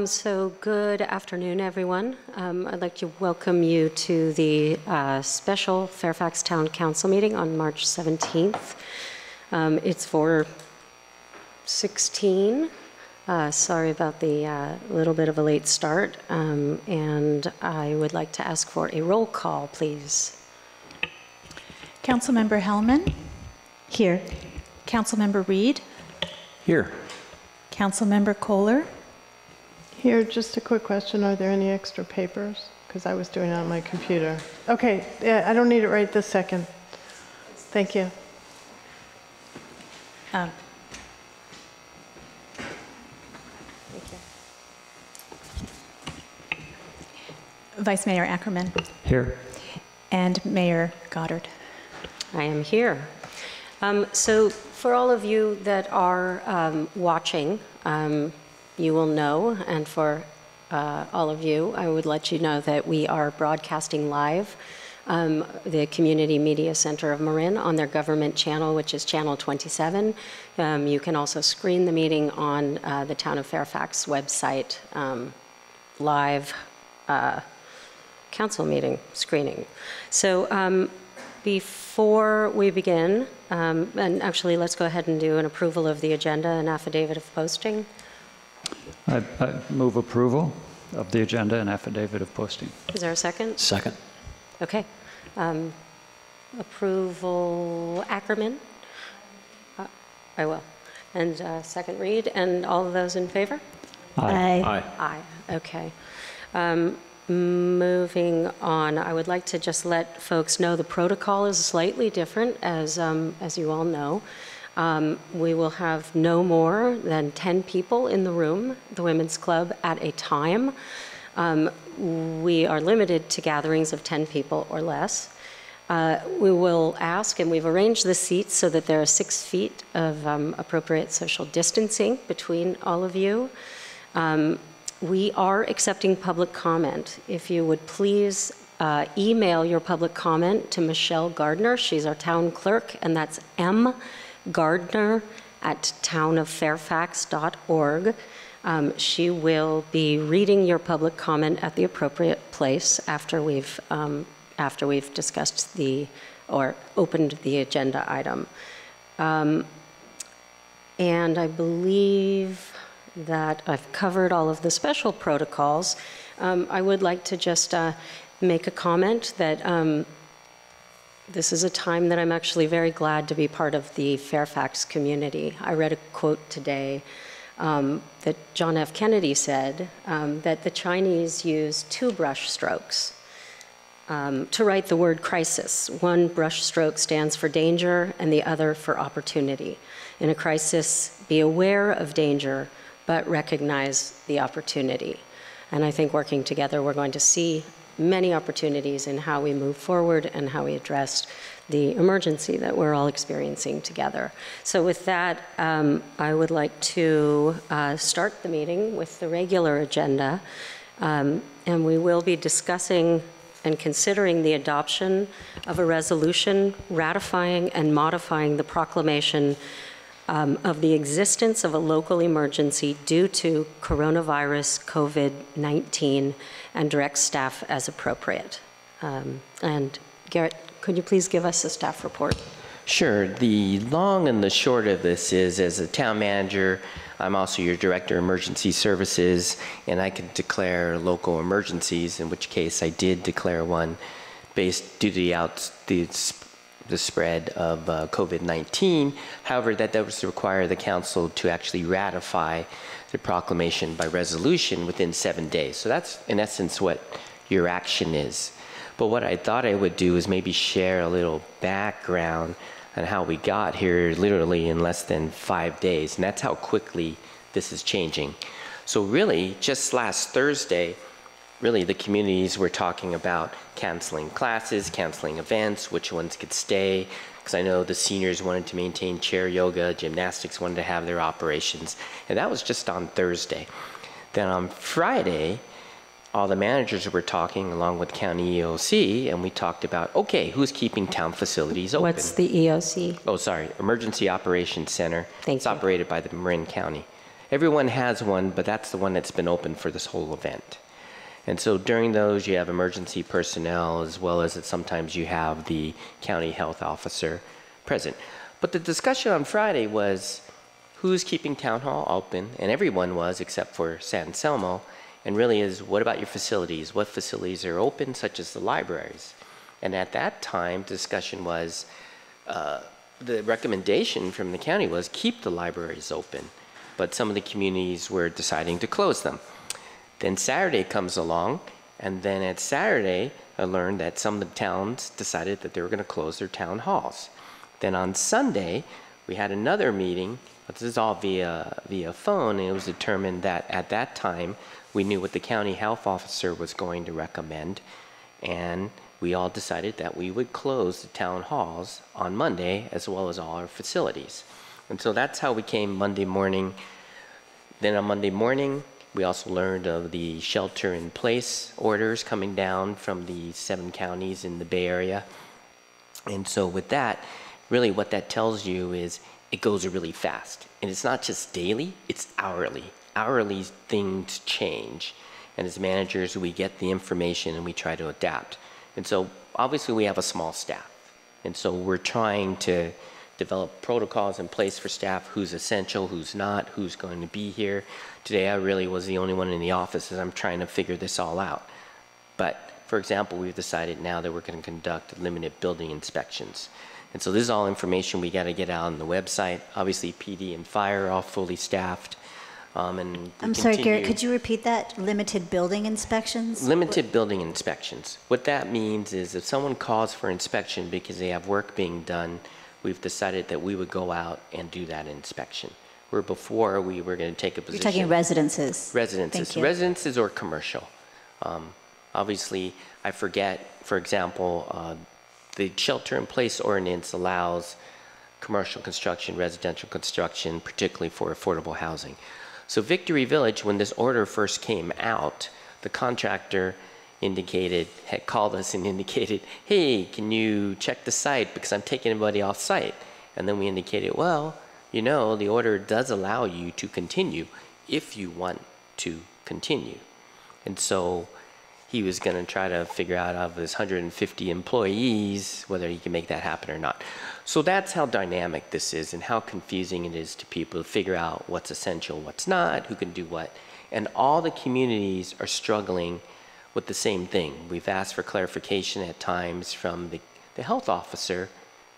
So good afternoon, everyone. I'd like to welcome you to the special Fairfax Town Council meeting on March 17th. It's for 16. Sorry about the little bit of a late start. And I would like to ask for a roll call, please. Councilmember Hellman? Here. Councilmember Reed? Here. Councilmember Kohler? Here, just a quick question. Are there any extra papers? Because I was doing it on my computer. Okay, yeah, I don't need it right this second. Thank you. Thank you. Vice Mayor Ackerman? Here. And Mayor Goddard? I am here. So for all of you that are watching, you will know, and for all of you, I would let you know that we are broadcasting live the Community Media Center of Marin on their government channel, which is channel 27. You can also screen the meeting on the Town of Fairfax website, live council meeting screening. So before we begin, and actually let's go ahead and do an approval of the agenda and affidavit of posting. I move approval of the agenda and affidavit of posting. Is there a second? Second. Okay. Approval, Ackerman? I will. And second Reed, and all of those in favor? Aye. Aye. Aye. Okay. Moving on, I would like to just let folks know the protocol is slightly different, as you all know. We will have no more than 10 people in the room, the Women's Club, at a time. We are limited to gatherings of 10 people or less. We will ask, and we've arranged the seats so that there are 6 feet of appropriate social distancing between all of you. We are accepting public comment. If you would please email your public comment to Michelle Gardner. She's our town clerk, and that's mgardner@townoffairfax.org. She will be reading your public comment at the appropriate place after we've discussed or opened the agenda item. And I believe that I've covered all of the special protocols. I would like to just make a comment that this is a time that I'm actually very glad to be part of the Fairfax community. I read a quote today that John F. Kennedy said that the Chinese use 2 brush strokes to write the word crisis. One brush stroke stands for danger and the other for opportunity. In a crisis, be aware of danger, but recognize the opportunity. And I think working together, we're going to see many opportunities in how we move forward and how we address the emergency that we're all experiencing together. So with that, I would like to start the meeting with the regular agenda. And we will be discussing and considering the adoption of a resolution ratifying and modifying the proclamation of the existence of a local emergency due to coronavirus COVID-19 and direct staff as appropriate. And Garrett, could you please give us a staff report? Sure. The long and the short of this is, as a town manager, I'm also your director of emergency services, and I can declare local emergencies, in which case I did declare one based due to the spread of COVID-19. However, that does require the council to actually ratify the proclamation by resolution within 7 days. So that's, in essence, what your action is. But what I thought I would do is maybe share a little background on how we got here literally in less than 5 days. And that's how quickly this is changing. So really, just last Thursday, really the communities were talking about canceling classes, canceling events, which ones could stay, because I know the seniors wanted to maintain chair yoga, gymnastics wanted to have their operations, and that was just on Thursday. Then on Friday, all the managers were talking along with County EOC, and we talked about, okay, who's keeping town facilities open? What's the EOC? Oh, sorry, Emergency Operations Center. Thank It's you. operated by the Marin County. everyone has one, but that's the one that's been open for this whole event. And so during those, you have emergency personnel, as well as sometimes you have the county health officer present. But the discussion on Friday was who's keeping town hall open, and everyone was except for San Anselmo, and really is what about your facilities? What facilities are open, such as the libraries? And at that time, the discussion was, the recommendation from the county was keep the libraries open, but some of the communities were deciding to close them. Then Saturday comes along, and then at Saturday, I learned that some of the towns decided that they were going to close their town halls. Then on Sunday, we had another meeting. This is all via phone, and it was determined that at that time, we knew what the county health officer was going to recommend, and we all decided that we would close the town halls on Monday, as well as all our facilities. And so that's how we came Monday morning. Then on Monday morning, we also learned of the shelter-in-place orders coming down from the 7 counties in the Bay Area. And so with that, really what that tells you is it goes really fast. And it's not just daily, it's hourly. Hourly things change. And as managers, we get the information and we try to adapt. And so obviously we have a small staff. And so we're trying to develop protocols in place for staff, who's essential, who's not, who's going to be here. Today I really was the only one in the office as I'm trying to figure this all out. But for example, we've decided now that we're going to conduct limited building inspections. And so this is all information we got to get out on the website. Obviously PD and fire are all fully staffed. And I'm sorry, Garrett, could you repeat that? Limited building inspections? Limited building inspections. What that means is if someone calls for inspection because they have work being done, we've decided that we would go out and do that inspection. Where before we were going to take a position. You're talking residences. Residences. Thank you. Residences or commercial. Obviously, I forget, for example, the shelter-in-place ordinance allows commercial construction, residential construction, particularly for affordable housing. So Victory Village, when this order first came out, the contractor had called us and indicated, hey, can you check the site because I'm taking everybody off site? And then we indicated, well, you know, the order does allow you to continue if you want to continue. And so he was going to try to figure out of his 150 employees whether he can make that happen or not. So that's how dynamic this is and how confusing it is to people to figure out what's essential, what's not, who can do what. And all the communities are struggling with the same thing. We've asked for clarification at times from the health officer,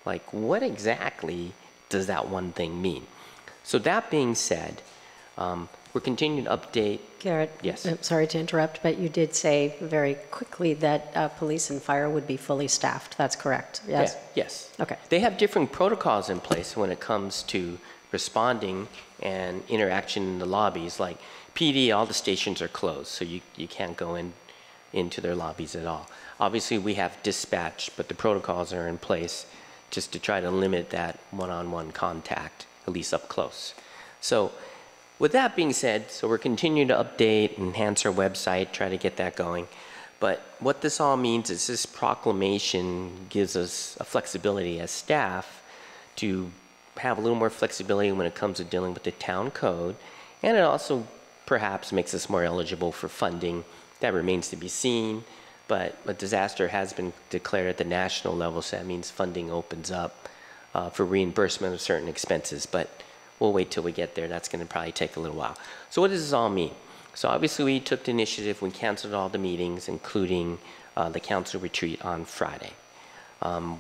like what exactly does that one thing mean? So that being said, we're continuing to update. Garrett, yes. I'm sorry to interrupt, but you did say very quickly that police and fire would be fully staffed. That's correct, yes? Yeah, yes. Okay. They have different protocols in place when it comes to responding and interaction in the lobbies. Like PD, all the stations are closed, so you can't go into their lobbies at all. Obviously, we have dispatch, but the protocols are in place just to try to limit that one-on-one contact, at least up close. So with that being said, so we're continuing to update, enhance our website, try to get that going. But what this all means is this proclamation gives us a flexibility as staff to have a little more flexibility when it comes to dealing with the town code. And it also perhaps makes us more eligible for funding. That remains to be seen. But a disaster has been declared at the national level, so that means funding opens up for reimbursement of certain expenses. But we'll wait till we get there. That's going to probably take a little while. So what does this all mean? So obviously we took the initiative. We canceled all the meetings, including the council retreat on Friday.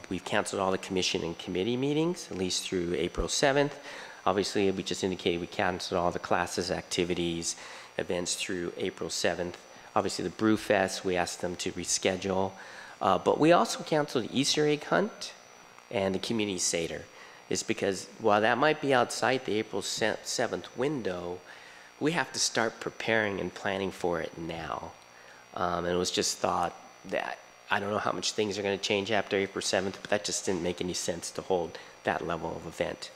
We've canceled all the commission and committee meetings, at least through April 7th. Obviously, we just indicated we canceled all the classes, activities, events through April 7th. Obviously, the Brew Fest, we asked them to reschedule. But we also canceled the Easter egg hunt and the community Seder. It's because while that might be outside the April 7th window, we have to start preparing and planning for it now. And it was just thought that I don't know how much things are going to change after April 7th, but that just didn't make any sense to hold that level of event.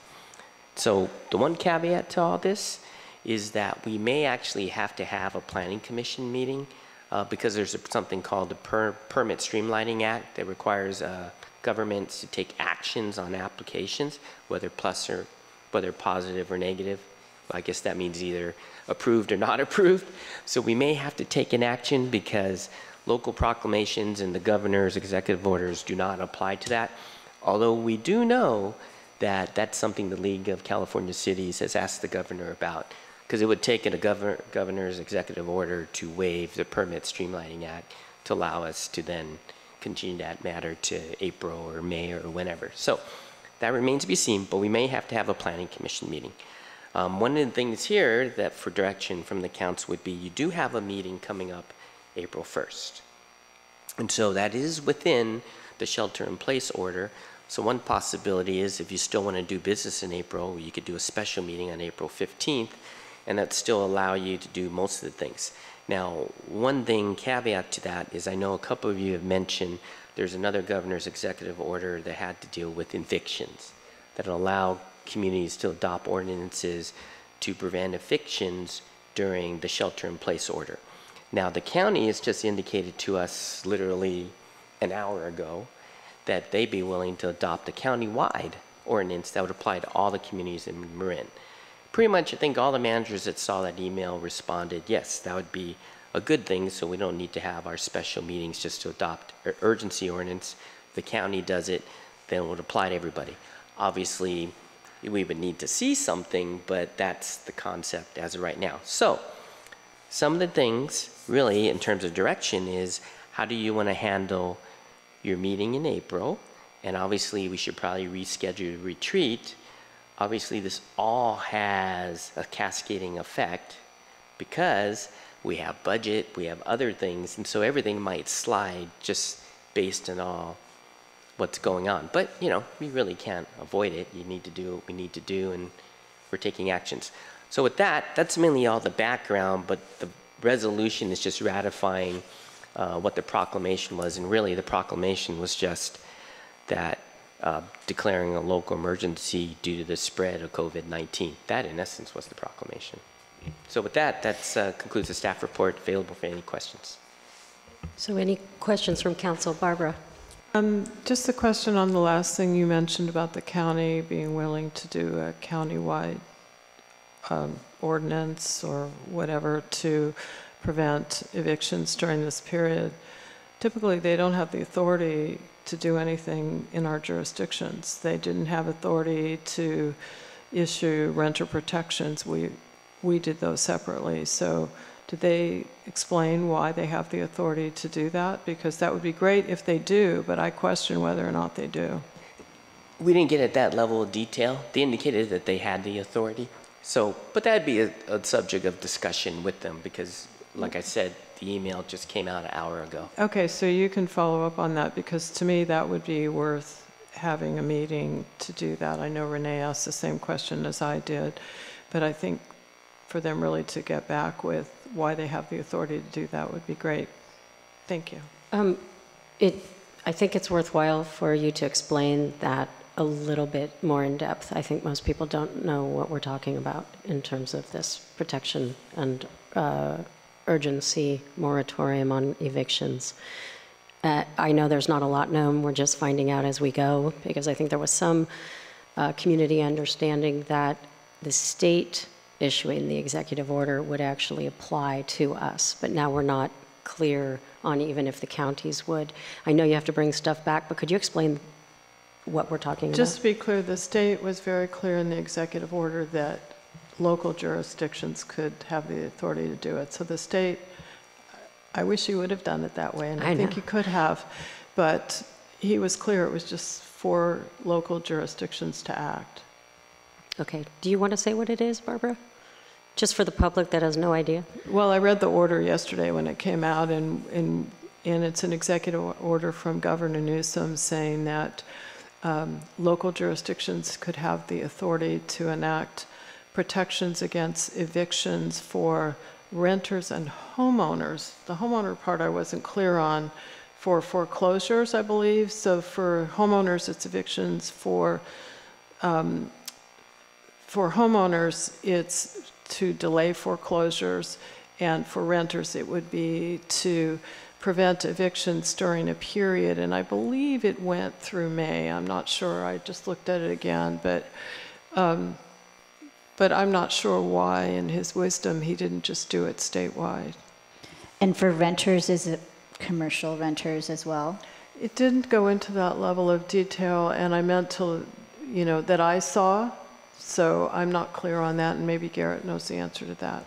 So the one caveat to all this is that we may actually have to have a planning commission meeting because there's something called the Permit Streamlining Act that requires governments to take actions on applications, whether plus or whether positive or negative. I guess that means either approved or not approved. So we may have to take an action because local proclamations and the governor's executive orders do not apply to that. Although we do know that that's something the League of California Cities has asked the governor about, because it would take a governor's executive order to waive the Permit Streamlining Act to allow us to then continue that matter to April or May or whenever. So that remains to be seen, but we may have to have a planning commission meeting. One of the things here that for direction from the council would be you do have a meeting coming up April 1st. And so that is within the shelter-in-place order. So one possibility is if you still want to do business in April, you could do a special meeting on April 15th, and that still allow you to do most of the things. Now, one thing caveat to that is I know a couple of you have mentioned there's another governor's executive order that had to deal with evictions that allow communities to adopt ordinances to prevent evictions during the shelter-in-place order. Now, the county has just indicated to us literally an hour ago that they'd be willing to adopt a county-wide ordinance that would apply to all the communities in Marin. Pretty much, I think all the managers that saw that email responded, yes, that would be a good thing, so we don't need to have our special meetings just to adopt an urgency ordinance. If the county does it, then it would apply to everybody. Obviously, we would need to see something, but that's the concept as of right now. So, some of the things, really, in terms of direction is, how do you want to handle your meeting in April? And obviously, we should probably reschedule a retreat. Obviously, this all has a cascading effect because we have budget, we have other things, and so everything might slide just based on all what's going on. But, you know, we really can't avoid it. You need to do what we need to do, and we're taking actions. So with that, that's mainly all the background, but the resolution is just ratifying what the proclamation was, and really the proclamation was just that declaring a local emergency due to the spread of COVID-19. That, in essence, was the proclamation. So with that, that concludes the staff report. Available for any questions. So any questions from council? Barbara? Just a question on the last thing you mentioned about the county being willing to do a county-wide ordinance or whatever to prevent evictions during this period. Typically, they don't have the authority to do anything in our jurisdictions. They didn't have authority to issue renter protections. We did those separately. So did they explain why they have the authority to do that? Because that would be great if they do, but I question whether or not they do. We didn't get at that level of detail. They indicated that they had the authority. So, but that'd be a subject of discussion with them because, like I said, the email just came out an hour ago. Okay, so you can follow up on that because to me that would be worth having a meeting to do that. I know Renee asked the same question as I did, but I think for them really to get back with why they have the authority to do that would be great. Thank you. I think it's worthwhile for you to explain that a little bit more in depth. I think most people don't know what we're talking about in terms of this protection and urgency moratorium on evictions. I know there's not a lot known. We're just finding out as we go because I think there was some community understanding that the state issuing the executive order would actually apply to us, but now we're not clear on even if the counties would. I know you have to bring stuff back, but could you explain what we're talking about? Just to be clear, the state was very clear in the executive order that local jurisdictions could have the authority to do it. So the state, I wish you would have done it that way, and I think you could have, but he was clear it was just for local jurisdictions to act. Okay. Do you want to say what it is, Barbara? Just for the public that has no idea? Well, I read the order yesterday when it came out, and it's an executive order from Governor Newsom saying that local jurisdictions could have the authority to enact protections against evictions for renters and homeowners. The homeowner part I wasn't clear on. For foreclosures, I believe. So for homeowners, it's evictions. For homeowners, it's to delay foreclosures, and for renters, it would be to prevent evictions during a period, and I believe it went through May. I'm not sure. I just looked at it again, but But I'm not sure why, in his wisdom, he didn't just do it statewide. And for renters, is it commercial renters as well? It didn't go into that level of detail, and I meant to, that I saw, so I'm not clear on that, and maybe Garrett knows the answer to that.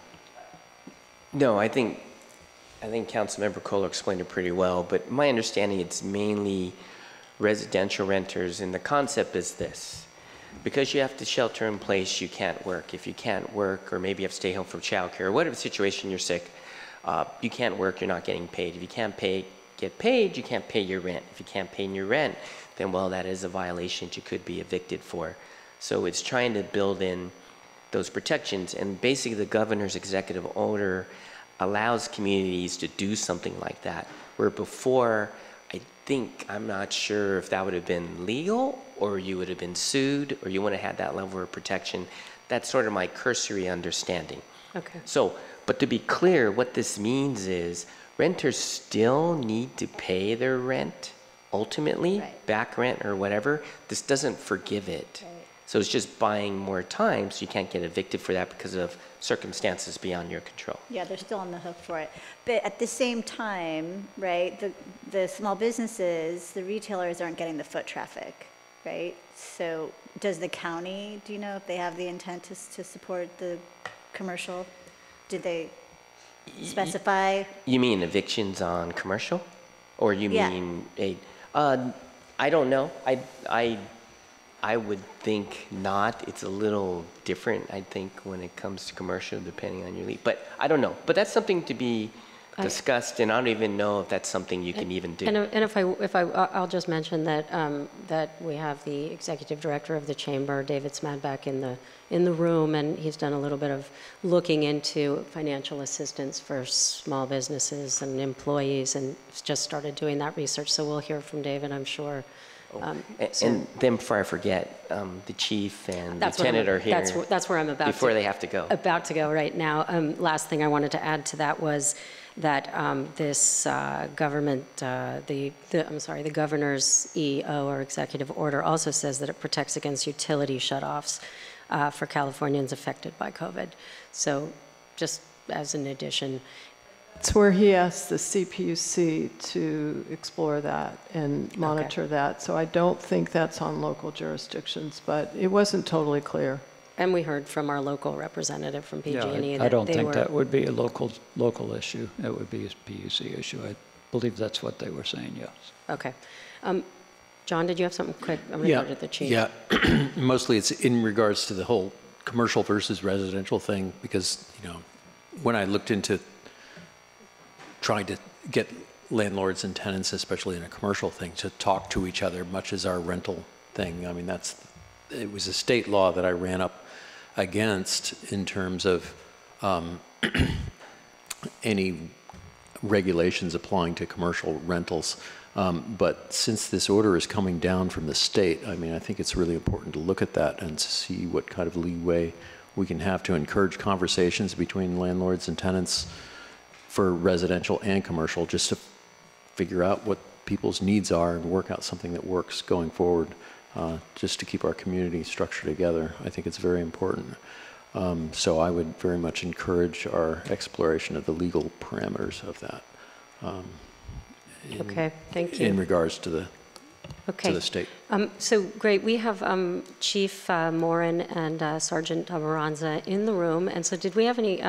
No, I think Councilmember Kohler explained it pretty well, but my understanding it's mainly residential renters, and the concept is this. Because you have to shelter in place, you can't work. If you can't work, or maybe you have to stay home from childcare, or whatever situation you're sick, you can't work, you're not getting paid. If you can't get paid, you can't pay your rent. If you can't pay your rent, then, well, that is a violation that you could be evicted for. So it's trying to build in those protections, and basically the governor's executive order allows communities to do something like that, where before, I'm not sure if that would have been legal, or you would have been sued, or you wouldn't have had that level of protection. That's sort of my cursory understanding. Okay. So, but to be clear, what this means is renters still need to pay their rent, ultimately, Right. back rent or whatever. This doesn't forgive it. Right. So it's just buying more time, so you can't get evicted for that because of circumstances beyond your control. Yeah, they're still on the hook for it. But at the same time, right, the small businesses, the retailers aren't getting the foot traffic, right? So does the county, do you know if they have the intent to support the commercial? Did they specify? You mean evictions on commercial? Or you Yeah. mean I don't know. I would think not. It's a little different, I think, when it comes to commercial, depending on your lease. But I don't know. But that's something to be discussed, and I don't even know if that's something you can even do. And I'll just mention that that we have the executive director of the chamber, David Smadback, in the room, and he's done a little bit of looking into financial assistance for small businesses and employees, and just started doing that research. So we'll hear from David, I'm sure. And then before I forget, the chief and lieutenant are here. That's where I'm before they have to go. About to go right now. Last thing I wanted to add to that was that this government, the governor's EO or executive order also says that it protects against utility shutoffs for Californians affected by COVID. So just as an addition. It's where he asked the CPUC to explore that and monitor that. So I don't think that's on local jurisdictions, but it wasn't totally clear. And we heard from our local representative from PG&E I don't think that would be a local issue. It would be a PUC issue. I believe that's what they were saying, yes. Okay. John, did you have something quick? I'm going to go to the chief. Yeah, mostly it's in regards to the whole commercial versus residential thing, because, when I looked into trying to get landlords and tenants, especially in a commercial thing, to talk to each other, much as our rental thing. I mean, it was a state law that I ran up against in terms of any regulations applying to commercial rentals. But since this order is coming down from the state, I mean, I think it's really important to look at that and to see what kind of leeway we can have to encourage conversations between landlords and tenants for residential and commercial, just to figure out what people's needs are and work out something that works going forward, just to keep our community structure together. I think it's very important. So I would very much encourage our exploration of the legal parameters of that. Okay, thank you. In regards to the state. So great, we have Chief Morin and Sergeant Tabaranza in the room, and so did we have any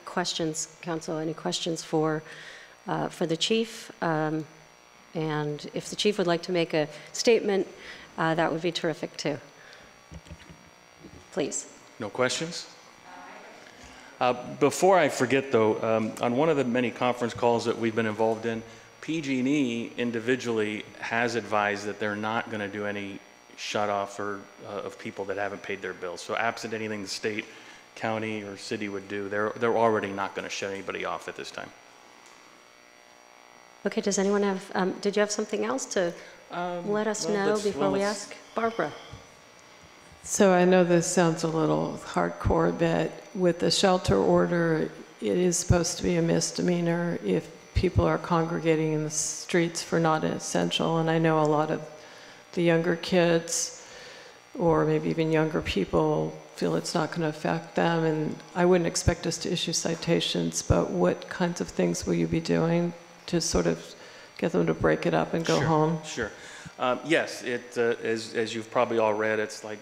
questions, Council? Any questions for the chief? And if the chief would like to make a statement, that would be terrific too. Please. No questions? Before I forget, though, on one of the many conference calls that we've been involved in, PG&E individually has advised that they're not going to do any shut-off of people that haven't paid their bills. So absent anything the state, county, or city would do, they're already not going to shut anybody off at this time. Okay, does anyone have, did you have something else to let us know before we ask? Barbara. So I know this sounds a little hardcore, but with the shelter order, it is supposed to be a misdemeanor if people are congregating in the streets for not essential. And I know a lot of the younger kids or maybe even younger people feel it's not going to affect them. And I wouldn't expect us to issue citations, but what kinds of things will you be doing to sort of get them to break it up and go home? Sure. Yes, as you've probably all read, it's like,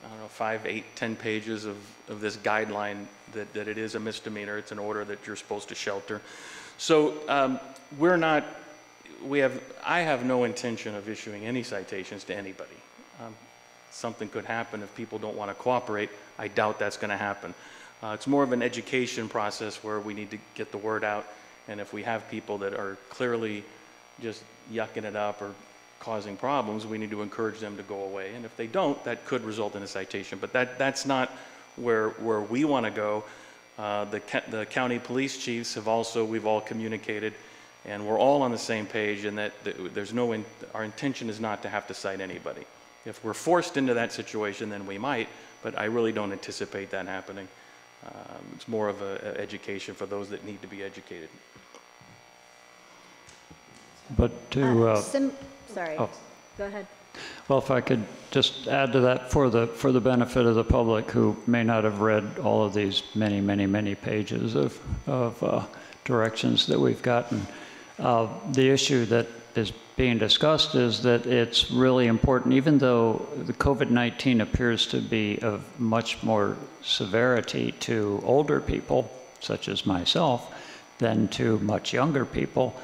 I don't know, 5, 8, 10 pages of this guideline that it is a misdemeanor. It's an order that you're supposed to shelter. So I have no intention of issuing any citations to anybody. Something could happen if people don't want to cooperate. I doubt that's going to happen. It's more of an education process where we need to get the word out, and if we have people that are clearly just yucking it up or causing problems, we need to encourage them to go away, and if they don't, that could result in a citation. But that's not where we want to go. The county police chiefs we've all communicated, and we're all on the same page in that our intention is not to have to cite anybody. If we're forced into that situation, then we might, but I really don't anticipate that happening. It's more of an education for those that need to be educated. But Sorry, oh. go ahead. Well, if I could just add to that for the benefit of the public who may not have read all of these many pages of directions that we've gotten. The issue that is being discussed is that it's really important, even though the COVID-19 appears to be of much more severity to older people, such as myself, than to much younger people,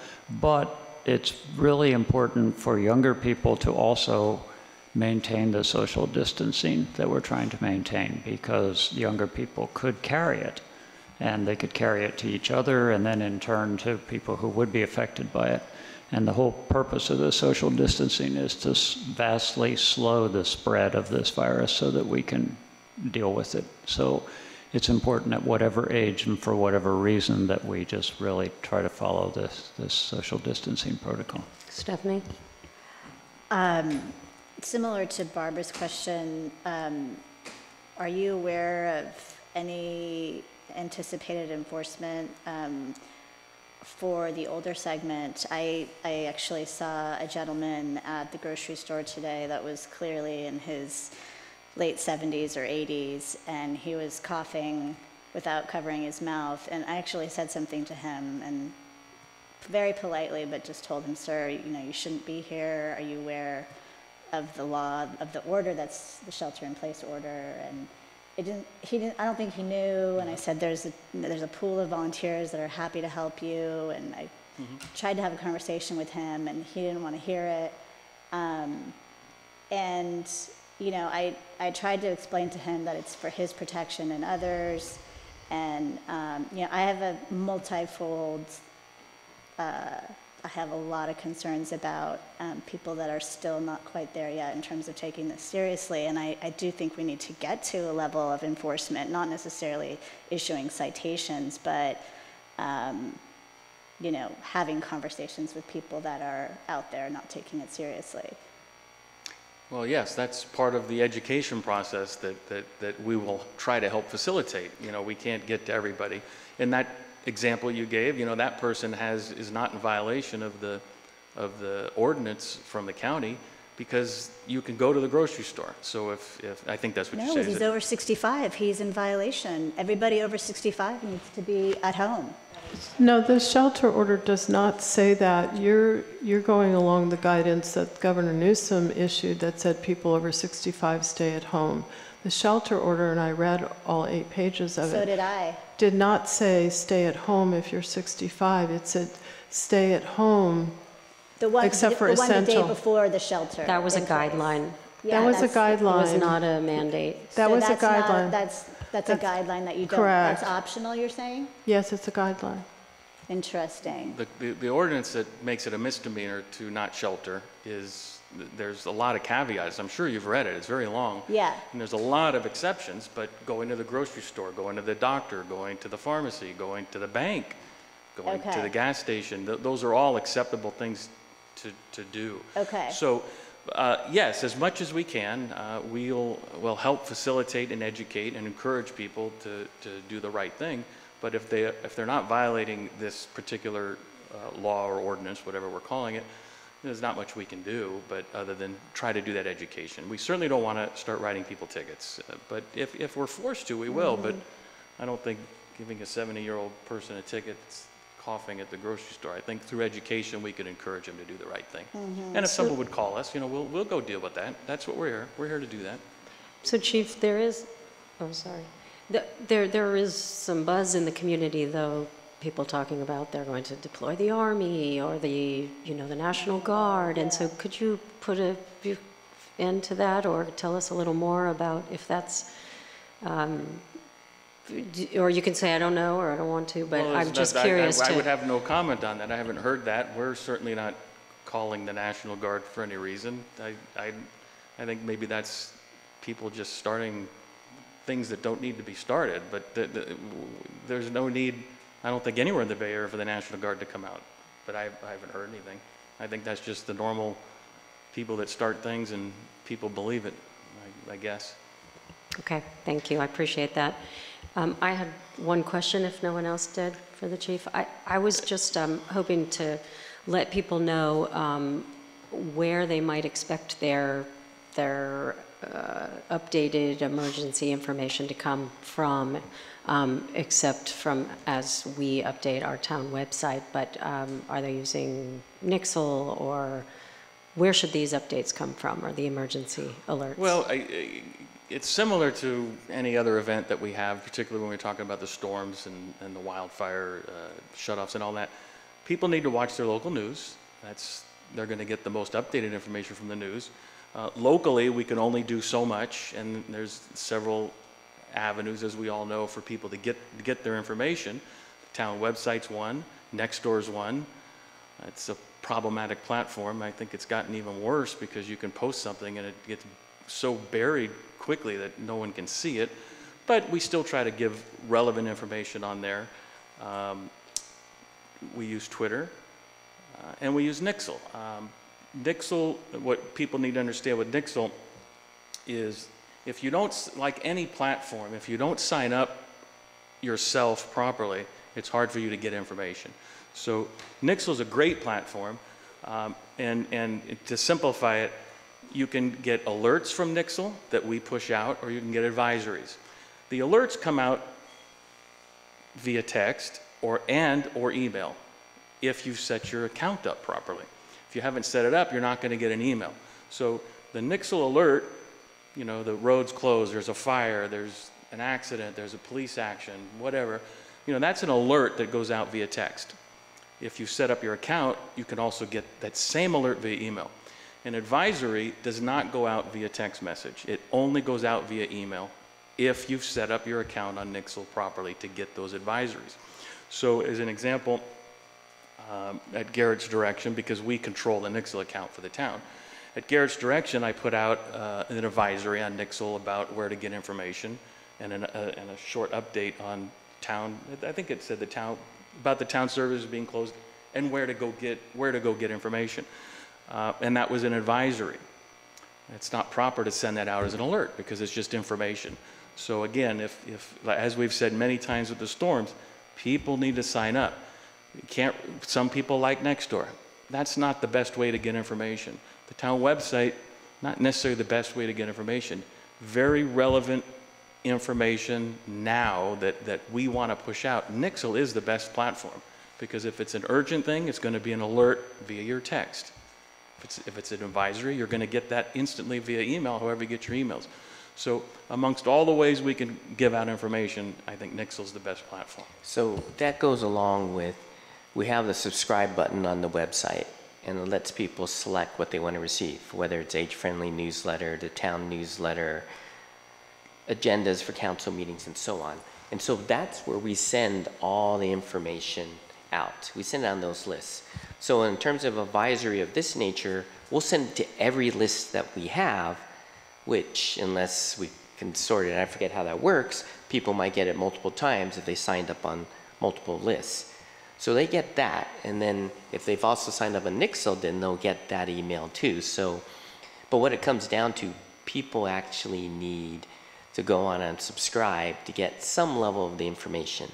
but it's really important for younger people to also maintain the social distancing that we're trying to maintain, because younger people could carry it, and they could carry it to each other and then in turn to people who would be affected by it. And the whole purpose of the social distancing is to vastly slow the spread of this virus so that we can deal with it. So it's important at whatever age and for whatever reason that we just really try to follow this social distancing protocol. Stephanie? Similar to Barbara's question, are you aware of any anticipated enforcement for the older segment? I actually saw a gentleman at the grocery store today that was clearly in his late 70s or 80s, and he was coughing without covering his mouth. And I actually said something to him, and very politely, but just told him, sir, you shouldn't be here. Are you aware of the law, of the order that's the shelter-in-place order? And I don't think he knew. And I said, there's a pool of volunteers that are happy to help you. And I tried to have a conversation with him, and he didn't want to hear it. I tried to explain to him that it's for his protection and others. And, I have a multifold, I have a lot of concerns about people that are still not quite there yet in terms of taking this seriously. And I do think we need to get to a level of enforcement, not necessarily issuing citations, but, having conversations with people that are out there not taking it seriously. Well, yes, that's part of the education process that we will try to help facilitate. We can't get to everybody. In that example you gave, that person is not in violation of the ordinance from the county, because you can go to the grocery store. So if I think that's what you're saying. No, he's over 65. He's in violation. Everybody over 65 needs to be at home. No, the shelter order does not say that. You're going along the guidance that Governor Newsom issued that said people over 65 stay at home. The shelter order, and I read all 8 pages of it. So did I. Did not say stay at home if you're 65. It said stay at home except for essential. The day before the shelter. That was a guideline. Yeah, that was a guideline. It was not a mandate. That was a guideline. That's a guideline that you don't. Correct. That's optional, you're saying? Yes, it's a guideline. Interesting. The ordinance that makes it a misdemeanor to not shelter there's a lot of caveats. I'm sure you've read it. It's very long. Yeah. And there's a lot of exceptions, but going to the grocery store, going to the doctor, going to the pharmacy, going to the bank, going to the gas station, those are all acceptable things to do. Okay. So, yes, as much as we can, we'll help facilitate and educate and encourage people to do the right thing. But if they're not violating this particular law or ordinance, whatever we're calling it, there's not much we can do, but other than try to do that education. We certainly don't want to start writing people tickets, but if we're forced to, we will, but I don't think giving a 70-year-old person a ticket that's coughing at the grocery store, I think through education we could encourage them to do the right thing. And if someone would call us, we'll go deal with that. That's what we're here. We're here to do that. So Chief, there is, oh, sorry. There is some buzz in the community, though, people talking about they're going to deploy the Army or the National Guard. And so could you put an end to that or tell us a little more about if that's, or you can say, I don't know, or I don't want to, but Well, I'm just curious I would have no comment on that. I haven't heard that. We're certainly not calling the National Guard for any reason. I think maybe that's people just starting things that don't need to be started, but there's no need, I don't think, anywhere in the Bay Area for the National Guard to come out, but I haven't heard anything. I think that's just the normal people that start things and people believe it, I guess. Okay, thank you. I appreciate that. I had one question, if no one else did, for the chief. I was just hoping to let people know where they might expect their updated emergency information to come from, except from as we update our town website. But are they using Nixle, or where should these updates come from, or the emergency alerts? Well, it's similar to any other event that we have, particularly when we're talking about the storms and the wildfire shutoffs and all that. People need to watch their local news. They're going to get the most updated information from the news. Locally, we can only do so much, and there's several avenues, as we all know, for people to get their information. The town website's one, Nextdoor's one. It's a problematic platform. I think it's gotten even worse because you can post something and it gets so buried quickly that no one can see it, but we still try to give relevant information on there. We use Twitter, and we use Nixle. Nixle, what people need to understand with Nixle is if you don't, like any platform, if you don't sign up yourself properly, it's hard for you to get information. So Nixle is a great platform, and to simplify it, you can get alerts from Nixle that we push out, or you can get advisories. The alerts come out via text or email if you've set your account up properly. If you haven't set it up, you're not going to get an email. So the Nixle alert, the road's closed, there's a fire, there's an accident, there's a police action, whatever, that's an alert that goes out via text. If you set up your account, you can also get that same alert via email. An advisory does not go out via text message. It only goes out via email if you've set up your account on Nixle properly to get those advisories. So as an example, at Garrett's direction, because we control the Nixle account for the town, at Garrett's direction, I put out an advisory on Nixle about where to get information and a short update on town. I think it said about the town services being closed and where to go get information. And that was an advisory. It's not proper to send that out as an alert because it's just information. So again, if as we've said many times with the storms, people need to sign up. Some people like Nextdoor. That's not the best way to get information. The town website, not necessarily the best way to get information. Very relevant information now that we want to push out. Nixle is the best platform because if it's an urgent thing, it's going to be an alert via your text. If it's an advisory, you're going to get that instantly via email, however you get your emails. So amongst all the ways we can give out information, I think Nixle's the best platform. So that goes along with, we have the subscribe button on the website, and it lets people select what they want to receive, whether it's age-friendly newsletter, the town newsletter, agendas for council meetings, and so on. And so that's where we send all the information out. We send out those lists. So in terms of advisory of this nature, we'll send it to every list that we have, which, unless we can sort it, I forget how that works, people might get it multiple times if they signed up on multiple lists. So they get that, and then if they've also signed up on Nixle, then they'll get that email too. So, but what it comes down to, people actually need to go on and subscribe to get some level of the information.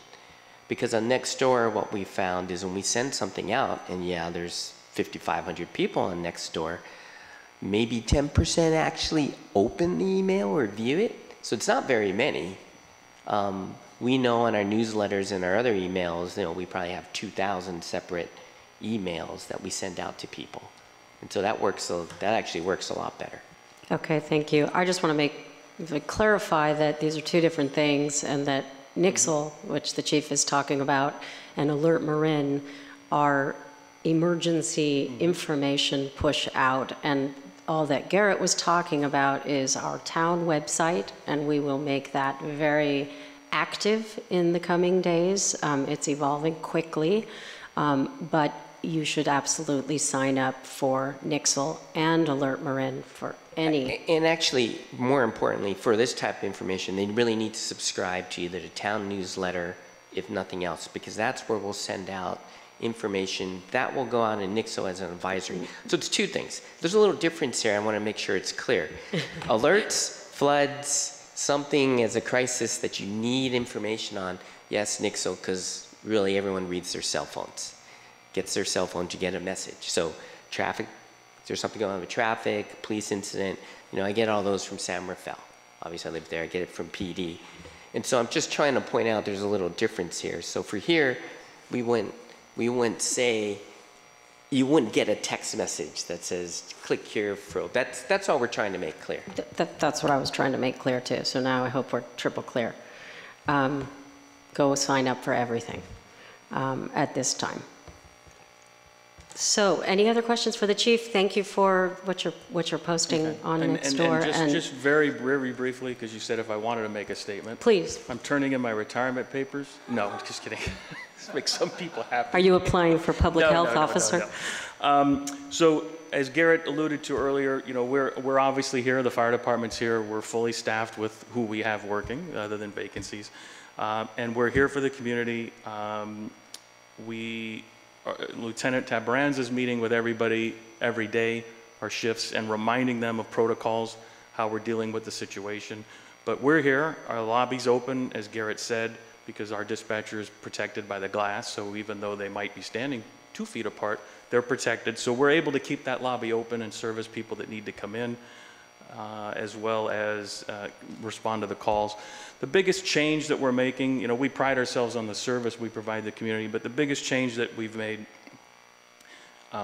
Because on Nextdoor, what we found is when we send something out, and yeah, there's 5,500 people on Nextdoor, maybe 10% actually open the email or view it. So it's not very many. We know on our newsletters and our other emails, we probably have 2,000 separate emails that we send out to people. And so that actually works a lot better. Okay, thank you. I just want to clarify that these are two different things, and that Nixle, which the chief is talking about, and Alert Marin are emergency information push out. And all that Garrett was talking about is our town website, and we will make that very active in the coming days. It's evolving quickly, but you should absolutely sign up for Nixle and Alert Marin for any. And actually, more importantly, for this type of information, they really need to subscribe to either the town newsletter, if nothing else, because that's where we'll send out information that will go out in Nixle as an advisory. So it's two things. There's a little difference here. I want to make sure it's clear. Alerts, floods, something as a crisis that you need information on, yes, Nixle, because really everyone reads their cell phones, gets their cell phone to get a message. So traffic, if there's something going on with traffic, police incident, I get all those from San Rafael. Obviously I live there, I get it from PD. And so I'm just trying to point out there's a little difference here. So for here, we wouldn't say, you wouldn't get a text message that says, click here for, that's all we're trying to make clear. That's what I was trying to make clear too. So now I hope we're triple clear. Go sign up for everything at this time. So any other questions for the chief? Thank you for what you're posting on Nextdoor. And just very, very briefly, because you said if I wanted to make a statement. Please. I'm turning in my retirement papers. No, I'm just kidding. This makes some people happy. Are you applying for public health officer? No. So as Garrett alluded to earlier, we're obviously here. The fire department's here. We're fully staffed with who we have working, other than vacancies, and we're here for the community. Lieutenant Tabranz is meeting with everybody every day, our shifts, and reminding them of protocols, how we're dealing with the situation. But we're here. Our lobby's open, as Garrett said, because our dispatcher is protected by the glass. So even though they might be standing 2 feet apart, they're protected. So we're able to keep that lobby open and service people that need to come in, as well as respond to the calls. The biggest change that we're making, we pride ourselves on the service we provide the community, but the biggest change that we've made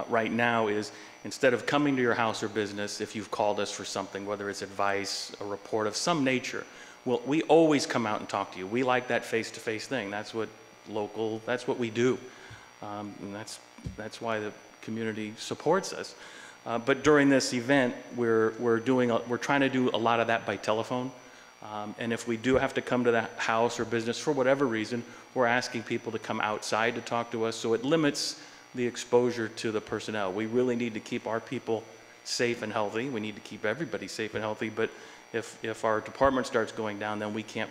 right now is, instead of coming to your house or business, if you've called us for something, whether it's advice, a report of some nature, well, we always come out and talk to you. We like that face-to-face thing. That's what we do. And that's why the community supports us. But during this event, we're trying to do a lot of that by telephone. And if we do have to come to the house or business for whatever reason, we're asking people to come outside to talk to us. So it limits the exposure to the personnel. We really need to keep our people safe and healthy. We need to keep everybody safe and healthy. But if our department starts going down, then we can't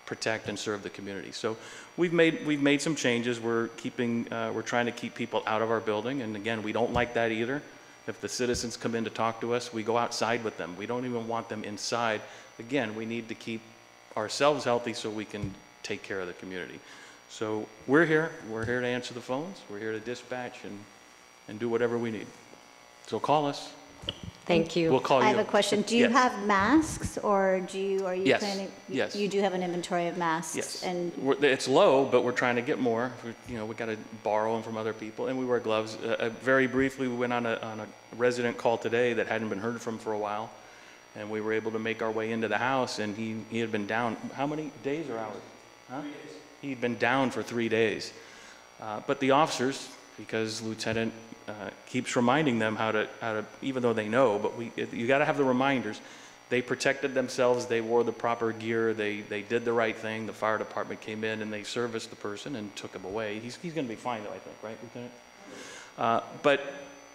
protect and serve the community. So we've made some changes. We're trying to keep people out of our building. And again, we don't like that either. If the citizens come in to talk to us, we go outside with them. We don't even want them inside. Again, we need to keep ourselves healthy so we can take care of the community. So we're here. We're here to answer the phones. We're here to dispatch and do whatever we need. So call us. Thank you. We'll call you. I have a question. Do you Yes. have masks, or are you Yes. planning? Yes. You do have an inventory of masks? Yes. And It's low, but we're trying to get more. We got to borrow them from other people, and we wear gloves. Very briefly, we went on a resident call today that hadn't been heard from for a while, and we were able to make our way into the house, and he had been down, how many days or hours? Huh? 3 days. He'd been down for 3 days. But the officers, because Lieutenant keeps reminding them how to, even though they know, but you got to have the reminders. They protected themselves. They wore the proper gear. They did the right thing. The fire department came in and they serviced the person and took him away. He's going to be fine though, I think, right, Lieutenant? But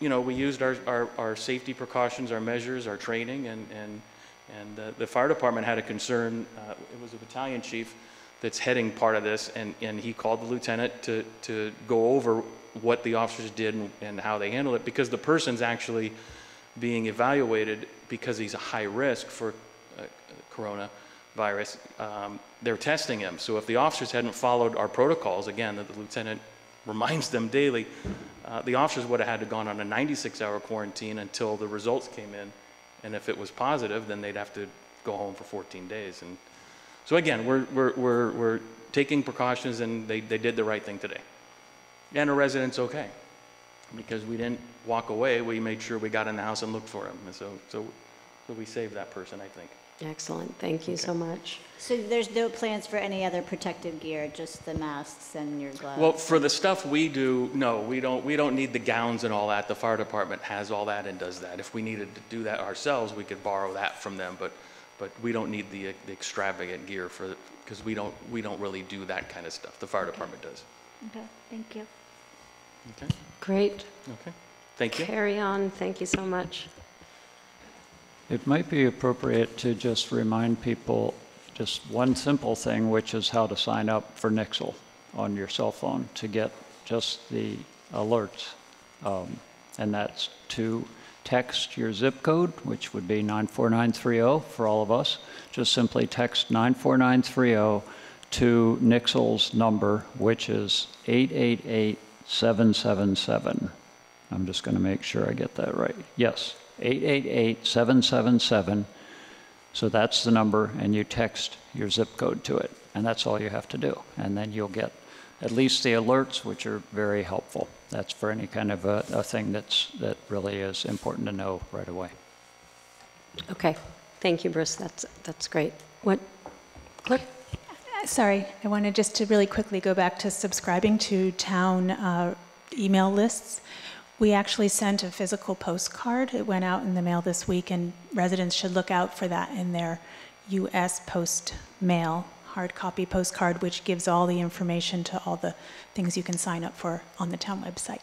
we used our safety precautions, our measures, our training, and the fire department had a concern. It was a battalion chief that's heading part of this, and he called the lieutenant to go over what the officers did and how they handled it, because the person's actually being evaluated because he's a high risk for coronavirus. They're testing him. So if the officers hadn't followed our protocols, again, that the lieutenant reminds them daily, The officers would have had to gone on a 96-hour quarantine until the results came in. And if it was positive, then they'd have to go home for 14 days. And so again, we're taking precautions, and they did the right thing today. And a resident's okay, because we didn't walk away. We made sure we got in the house and looked for him. And so we saved that person, I think. Excellent. Thank you so much. So there's no plans for any other protective gear, just the masks and your gloves? Well, for the stuff we do, no, we don't need the gowns and all that. The fire department has all that and does that. If we needed to do that ourselves, we could borrow that from them, but we don't need the extravagant gear because we don't really do that kind of stuff. The fire department does. Okay, thank you. Okay. Great. Okay. Thank you. Carry on. Thank you so much. It might be appropriate to just remind people just one simple thing, which is how to sign up for Nixle on your cell phone to get just the alerts. And that's to text your zip code, which would be 94930 for all of us. Just simply text 94930 to Nixle's number, which is 888-777. I'm just going to make sure I get that right. Yes. 888-777. So that's the number, and you text your zip code to it, and that's all you have to do. And then you'll get at least the alerts, which are very helpful. That's for any kind of a thing that really is important to know right away. Okay. Thank you, Bruce. That's great. What, Clerk? Sorry, I wanted just to really quickly go back to subscribing to town email lists. We actually sent a physical postcard. It went out in the mail this week, and residents should look out for that in their U.S. Post mail hard copy postcard, which gives all the information to all the things you can sign up for on the town website.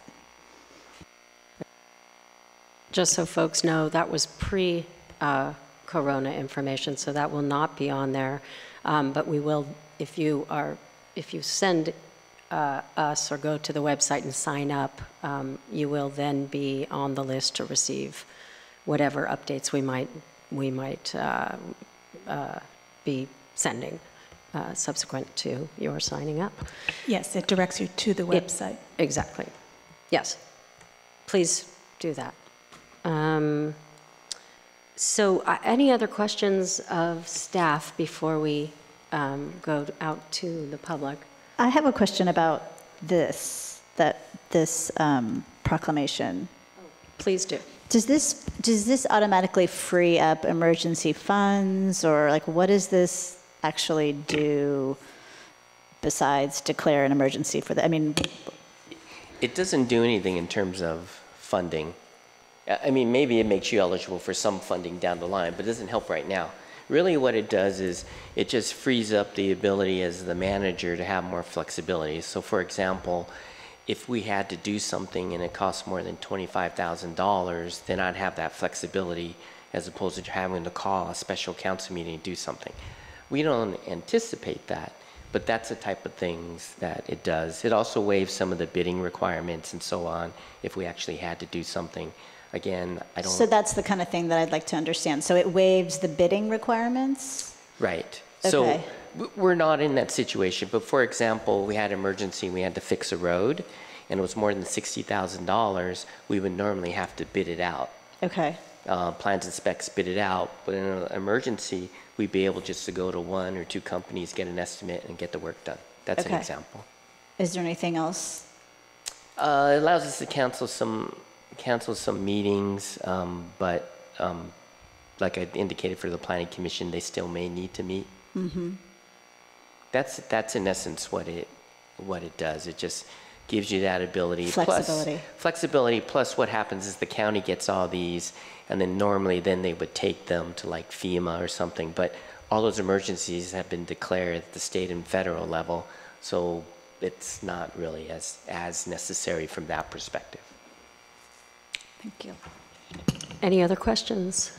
Just so folks know, that was pre-corona information, so that will not be on there. But we will, if you send us or go to the website and sign up, you will then be on the list to receive whatever updates we might be sending subsequent to your signing up. Yes, it directs you to the website. Exactly. Yes. Please do that. So any other questions of staff before we go out to the public? I have a question about this proclamation. Please do. Does this automatically free up emergency funds, or like what does this actually do besides declare an emergency for the, I mean, It doesn't do anything in terms of funding. I mean, maybe it makes you eligible for some funding down the line, but it doesn't help right now. Really what it does is it just frees up the ability as the manager to have more flexibility. So for example, if we had to do something and it costs more than $25,000, then I'd have that flexibility as opposed to having to call a special council meeting to do something. We don't anticipate that, but that's the type of things that it does. It also waives some of the bidding requirements and so on if we actually had to do something. Again, I don't... So that's the kind of thing that I'd like to understand. So it waives the bidding requirements? Right. Okay. So we're not in that situation, but for example, we had emergency, we had to fix a road, and it was more than $60,000, we would normally have to bid it out. Okay. Plans and specs bid it out, but in an emergency, we'd be able just to go to one or two companies, get an estimate, and get the work done. That's an example. Is there anything else? It allows us to cancel some meetings, but like I indicated for the Planning Commission, they still may need to meet. Mm-hmm. That's in essence what it does. It just gives you that ability. Flexibility. Flexibility, plus what happens is the county gets all these, and then normally then they would take them to like FEMA or something, but all those emergencies have been declared at the state and federal level, so it's not really as necessary from that perspective. Thank you. Any other questions?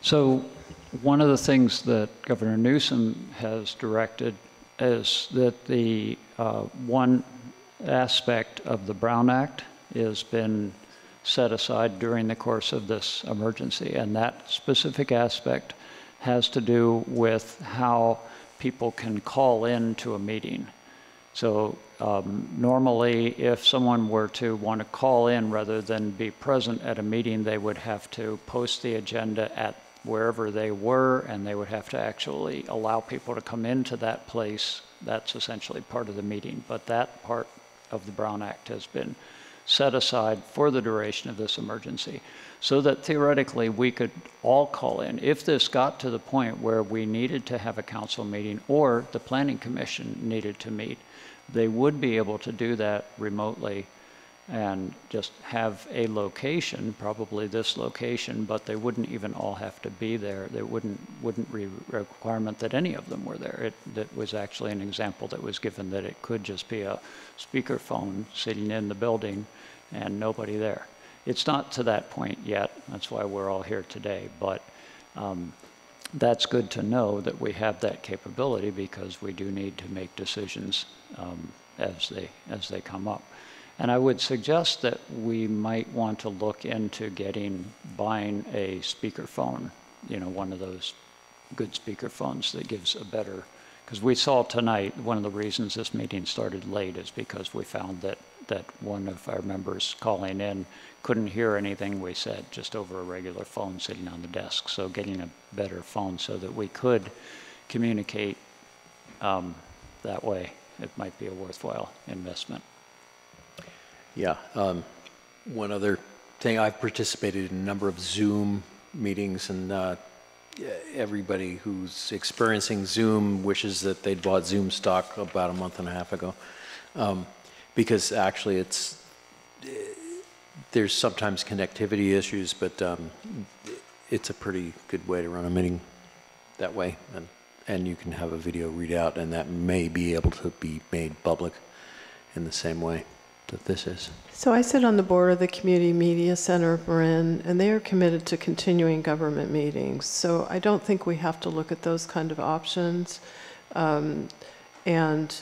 So one of the things that Governor Newsom has directed is that the one aspect of the Brown Act has been set aside during the course of this emergency, and that specific aspect has to do with how people can call in to a meeting. So normally, if someone were to want to call in rather than be present at a meeting, they would have to post the agenda at wherever they were, and they would have to actually allow people to come into that place. That's essentially part of the meeting. But that part of the Brown Act has been set aside for the duration of this emergency, so that theoretically we could all call in. If this got to the point where we needed to have a council meeting or the Planning Commission needed to meet, they would be able to do that remotely and just have a location, probably this location, but they wouldn't even all have to be there. There wouldn't be a requirement that any of them were there. That was actually an example that was given, that it could just be a speakerphone sitting in the building and nobody there. It's not to that point yet. That's why we're all here today. But that's good to know that we have that capability, because we do need to make decisions as they come up. And I would suggest that we might want to look into buying a speakerphone, one of those good speakerphones that gives a better, because we saw tonight, one of the reasons this meeting started late is because we found that one of our members calling in couldn't hear anything we said, just over a regular phone sitting on the desk. So getting a better phone so that we could communicate that way, it might be a worthwhile investment. Yeah. One other thing, I've participated in a number of Zoom meetings, and everybody who's experiencing Zoom wishes that they'd bought Zoom stock about a month and a half ago. Because actually there's sometimes connectivity issues, but it's a pretty good way to run a meeting that way. And you can have a video readout, and that may be able to be made public in the same way that this is. So I sit on the board of the Community Media Center of Marin, and they are committed to continuing government meetings. So I don't think we have to look at those kind of options. And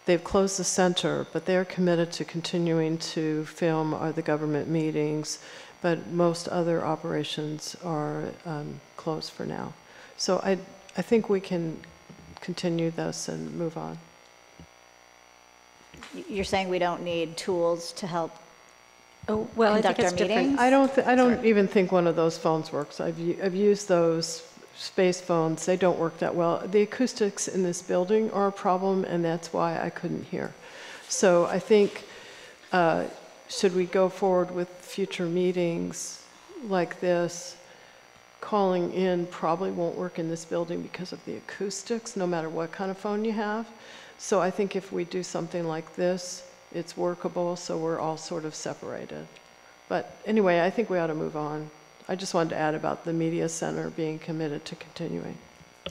they've closed the center, but they're committed to continuing to film the government meetings, but most other operations are closed for now. So I think we can continue this and move on. You're saying we don't need tools to help conduct our meetings? I don't even think one of those phones works. I've used those space phones. They don't work that well. The acoustics in this building are a problem, and that's why I couldn't hear. So I think, should we go forward with future meetings like this, calling in probably won't work in this building because of the acoustics, no matter what kind of phone you have. So I think if we do something like this, it's workable, so we're all sort of separated. But anyway, I think we ought to move on. I just wanted to add about the media center being committed to continuing.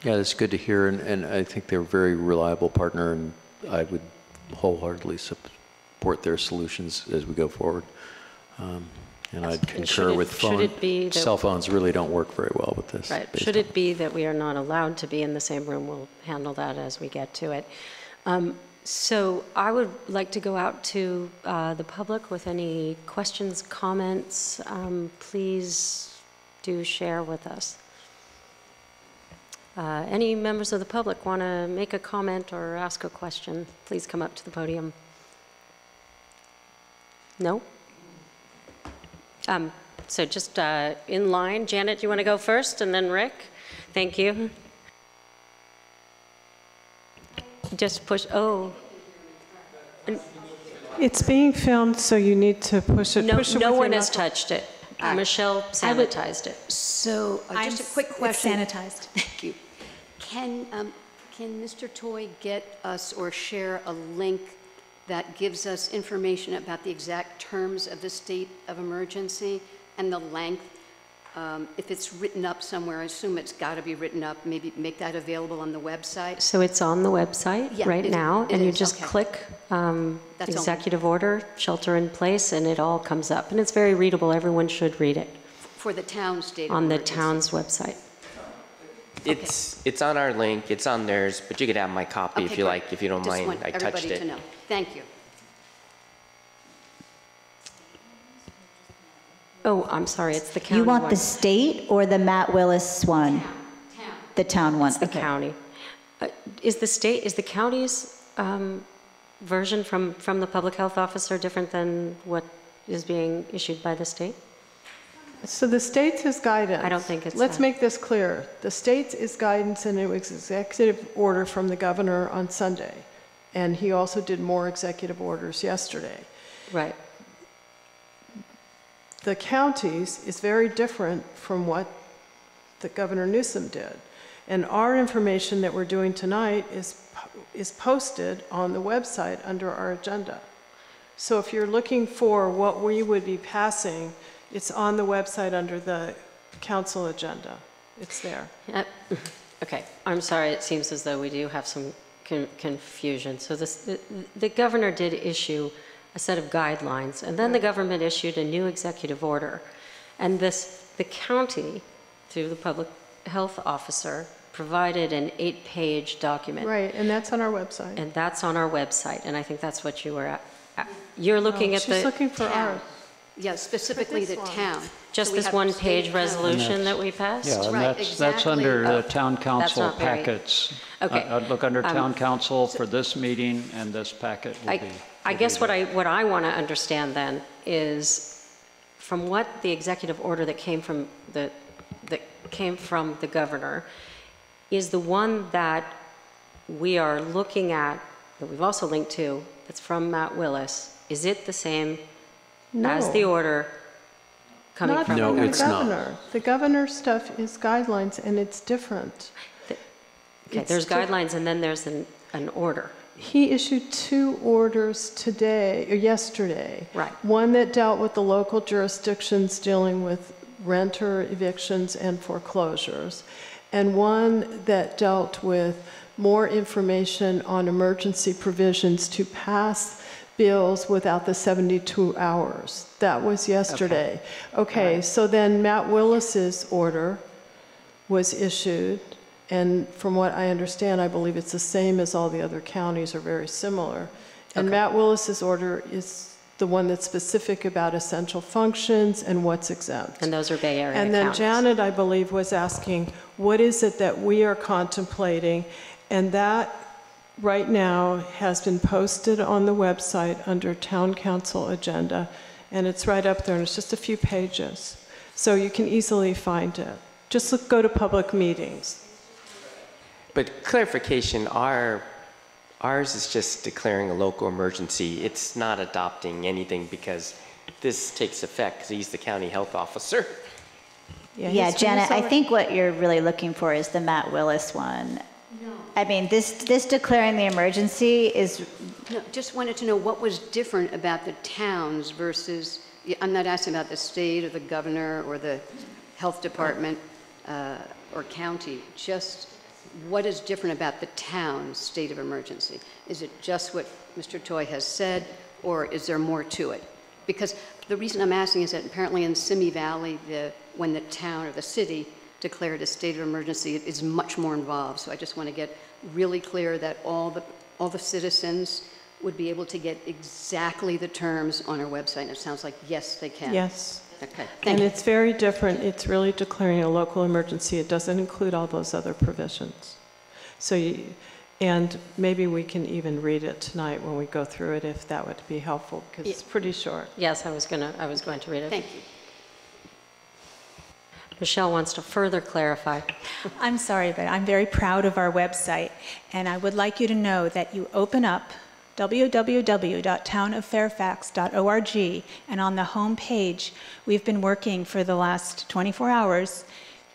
Yeah, that's good to hear, and I think they're a very reliable partner, and I would wholeheartedly support their solutions as we go forward. And I'd concur with cell phones really don't work very well with this. Right. Should it be that we are not allowed to be in the same room, we'll handle that as we get to it. So I would like to go out to the public with any questions, comments. Please do share with us. Any members of the public want to make a comment or ask a question, please come up to the podium. No? So just in line, Janet, you want to go first, and then Rick? Thank you. Just push, It's being filmed, so you need to push it. No one has touched it. Michelle sanitized it. So just a quick question. It's sanitized. Thank you. Can Mr. Toy get us or share a link that gives us information about the exact terms of the state of emergency and the length? If it's written up somewhere, I assume it's got to be written up, maybe make that available on the website? So it's on the website right now, and you just click executive order, shelter in place, and it all comes up. And it's very readable. Everyone should read it. For the town's state of on the emergency. town's website. It's on our link, it's on theirs, but you could have my copy if you great. like, if you don't Just mind. want I touched everybody it. to know. Thank you. Oh, I'm sorry, it's the county You want one. the state or the Matt Willis one? Town. The town one. It's the Okay. county. Is the county's version from the public health officer different than what is being issued by the state? So the state's is guidance. I don't think it's Let's that. make this clear. The state's is guidance, and it was executive order from the governor on Sunday. And he also did more executive orders yesterday. Right. The counties is very different from what the Governor Newsom did. And our information that we're doing tonight is posted on the website under our agenda. So if you're looking for what we would be passing, it's on the website under the council agenda. It's there. Okay, I'm sorry, it seems as though we do have some confusion. So the governor did issue a set of guidelines, and then the government issued a new executive order. And the county, through the public health officer, provided an 8-page document. Right, and that's on our website. And that's on our website, and I think that's what you were at. You're looking at She's the, looking for ours. Yeah, specifically the town. just So we this have one-page state resolution that we passed? Yeah, and Right, that's exactly. under the town council not very- packets. Okay. I'd look under town council for this meeting, and this packet will be. I guess what I want to understand then is, from what the executive order that came from the governor, is the one that we are looking at, that we've also linked to, that's from Matt Willis, is it the same as the order coming Not from No, the governor? it's not. governor. The governor stuff is guidelines, and it's different. Okay, there's guidelines and then there's an order. He issued 2 orders today, or yesterday. Right. One that dealt with the local jurisdictions dealing with renter evictions and foreclosures, and one that dealt with more information on emergency provisions to pass bills without the 72 hours. That was yesterday. Okay, so then Matt Willis's order was issued, and from what I understand, I believe it's the same as all the other counties, or very similar. And Matt Willis's order is the one that's specific about essential functions and what's exempt. And those are Bay Area And then counties. Janet, I believe, was asking, what is it that we are contemplating? And that, right now, has been posted on the website under Town Council Agenda, and it's right up there, and it's just a few pages. So you can easily find it. Just go to public meetings. But clarification, ours is just declaring a local emergency. It's not adopting anything because this takes effect because he's the county health officer. Yeah, Janet, I think what you're really looking for is the Matt Willis one. No. I mean, this declaring the emergency is... No, just wanted to know what was different about the towns versus, I'm not asking about the state or the governor or the health department or county, just what is different about the town's state of emergency? Is it just what Mr. Toy has said, or is there more to it? Because the reason I'm asking is that apparently in Simi Valley, when the town or the city declared a state of emergency, it is much more involved. So I just want to get really clear that all the citizens would be able to get exactly the terms on our website. And it sounds like, yes, they can. Yes. Okay, thank And you. it's very different. It's really declaring a local emergency. It doesn't include all those other provisions. So, and maybe we can even read it tonight when we go through it, if that would be helpful, because it's pretty short. Yes, I was going to read it. Thank you. Michelle wants to further clarify. I'm sorry, but I'm very proud of our website, and I would like you to know that you open up www.townoffairfax.org, and on the home page, we've been working for the last 24 hours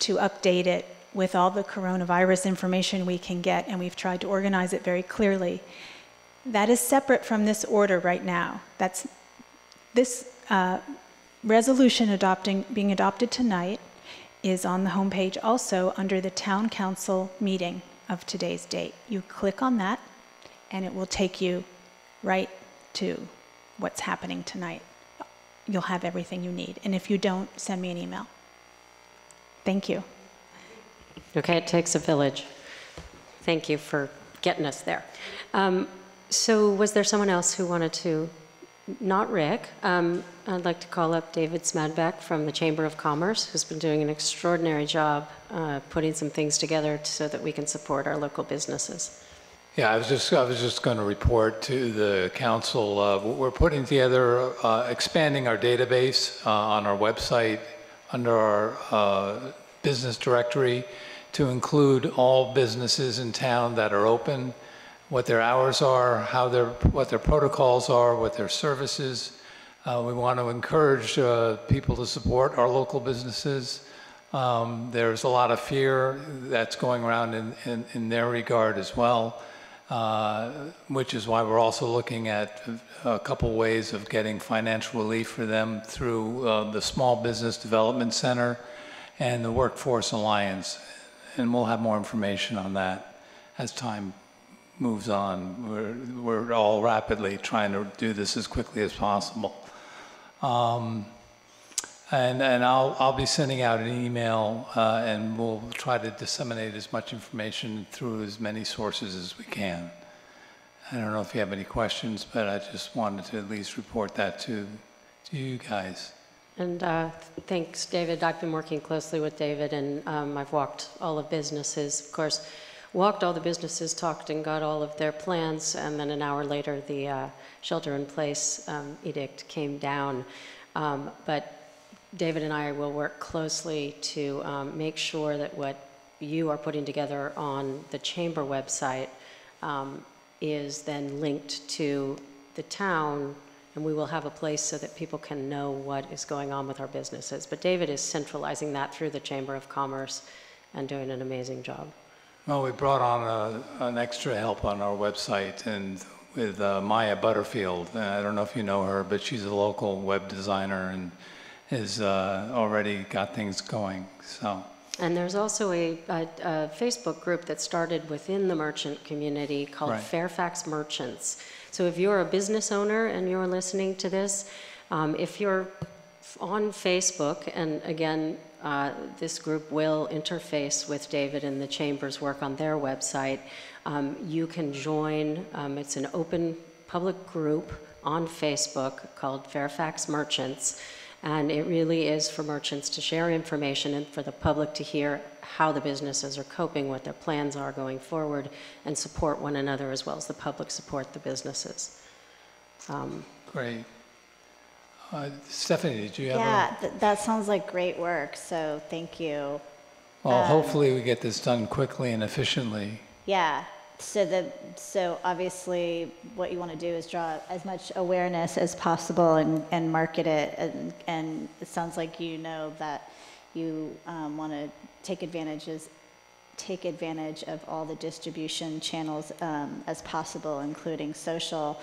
to update it with all the coronavirus information we can get, and we've tried to organize it very clearly. That is separate from this order right now. That's this resolution being adopted tonight is on the homepage also under the Town Council meeting of today's date. You click on that, and it will take you right to what's happening tonight. You'll have everything you need. And if you don't, send me an email. Thank you. Okay, it takes a village. Thank you for getting us there. So was there someone else who wanted to? Not Rick. I'd like to call up David Smadbeck from the Chamber of Commerce, who's been doing an extraordinary job putting some things together so that we can support our local businesses. Yeah, I was just going to report to the council. We're putting together, expanding our database on our website under our business directory to include all businesses in town that are open, what their hours are, what their protocols are, what their services. We want to encourage people to support our local businesses. There's a lot of fear that's going around in their regard as well. Which is why we're also looking at a couple ways of getting financial relief for them through the Small Business Development Center and the Workforce Alliance. And we'll have more information on that as time moves on. We're all rapidly trying to do this as quickly as possible. And I'll be sending out an email and we'll try to disseminate as much information through as many sources as we can. I don't know if you have any questions, but I just wanted to at least report that to you guys. And thanks, David. I've been working closely with David, and I've walked all the businesses, of course, walked all the businesses, talked and got all of their plans, and then an hour later the shelter-in-place edict came down. But David and I will work closely to make sure that what you are putting together on the chamber website is then linked to the town, and we will have a place so that people can know what is going on with our businesses. But David is centralizing that through the Chamber of Commerce and doing an amazing job. Well, we brought on an extra help on our website, and with Maya Butterfield. I don't know if you know her, but she's a local web designer and has already got things going. So. And there's also a Facebook group that started within the merchant community called Fairfax Merchants. So if you're a business owner and you're listening to this, if you're on Facebook, and again, this group will interface with David and the Chamber's work on their website, you can join. It's an open public group on Facebook called Fairfax Merchants. And it really is for merchants to share information and for the public to hear how the businesses are coping, what their plans are going forward, and support one another as well as the public support the businesses. Great. Stephanie, did you have that sounds like great work, so thank you. Well, hopefully we get this done quickly and efficiently. Yeah. So obviously what you want to do is draw as much awareness as possible and market it, and it sounds like you know that you want to take advantage of all the distribution channels as possible, including social.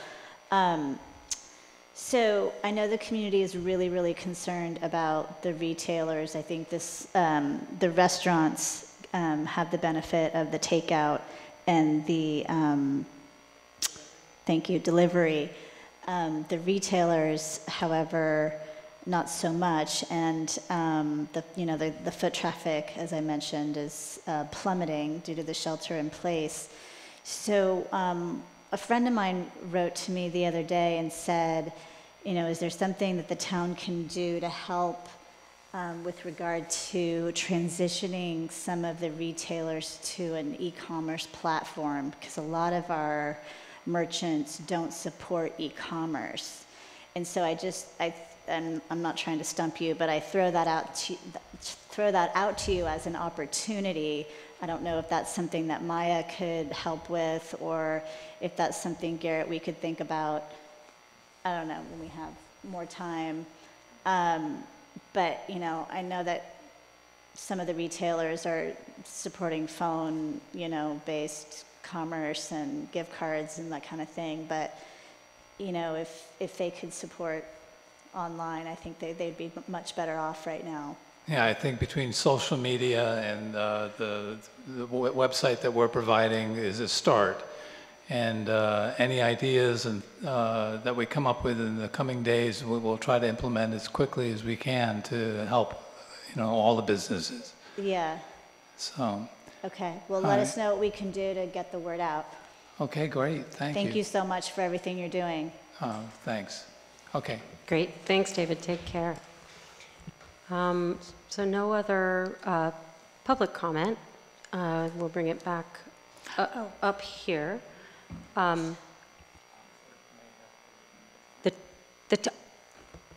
So I know the community is really, really concerned about the retailers. I think the restaurants have the benefit of the takeout and the delivery. The retailers, however, not so much, and the foot traffic, as I mentioned, is plummeting due to the shelter in place. So a friend of mine wrote to me the other day and said, is there something that the town can do to help with regard to transitioning some of the retailers to an e-commerce platform, because a lot of our merchants don't support e-commerce. And so I'm not trying to stump you, but I throw that out to you as an opportunity. I don't know if that's something that Maya could help with, or if that's something, Garrett, we could think about, I don't know, when we have more time. But, I know that some of the retailers are supporting phone, based commerce and gift cards and that kind of thing. But, if they could support online, I think they'd be much better off right now. Yeah, I think between social media and the website that we're providing is a start. And any ideas that we come up with in the coming days, we'll try to implement as quickly as we can to help, all the businesses. Yeah. So. Okay. Well, let us know what we can do to get the word out. Okay, great. Thank you. Thank you so much for everything you're doing. Thanks. Okay. Great. Thanks, David. Take care. So no other public comment. We'll bring it back up here.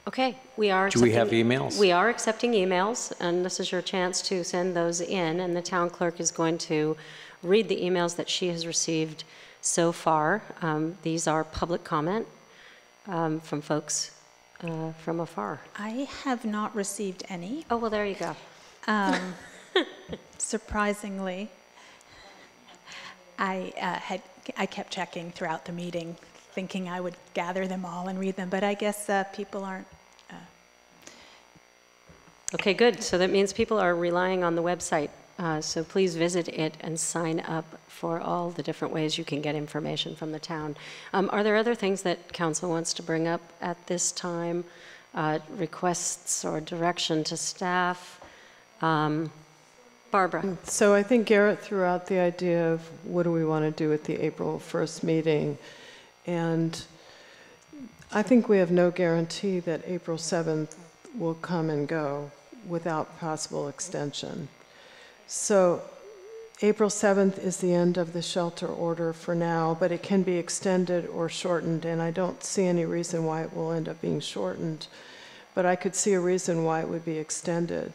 Okay, we are. Do we have emails? We are accepting emails, and this is your chance to send those in, and the town clerk is going to read the emails that she has received so far. These are public comment from folks from afar. I have not received any. Oh, well, there you go. Surprisingly, I kept checking throughout the meeting, thinking I would gather them all and read them, but I guess people aren't. Okay, good. So that means people are relying on the website. So please visit it and sign up for all the different ways you can get information from the town. Are there other things that council wants to bring up at this time? Requests or direction to staff? Barbara. So I think Garrett threw out the idea of what do we want to do at the April 1st meeting. And I think we have no guarantee that April 7th will come and go without possible extension. So April 7th is the end of the shelter order for now, but it can be extended or shortened, and I don't see any reason why it will end up being shortened, but I could see a reason why it would be extended.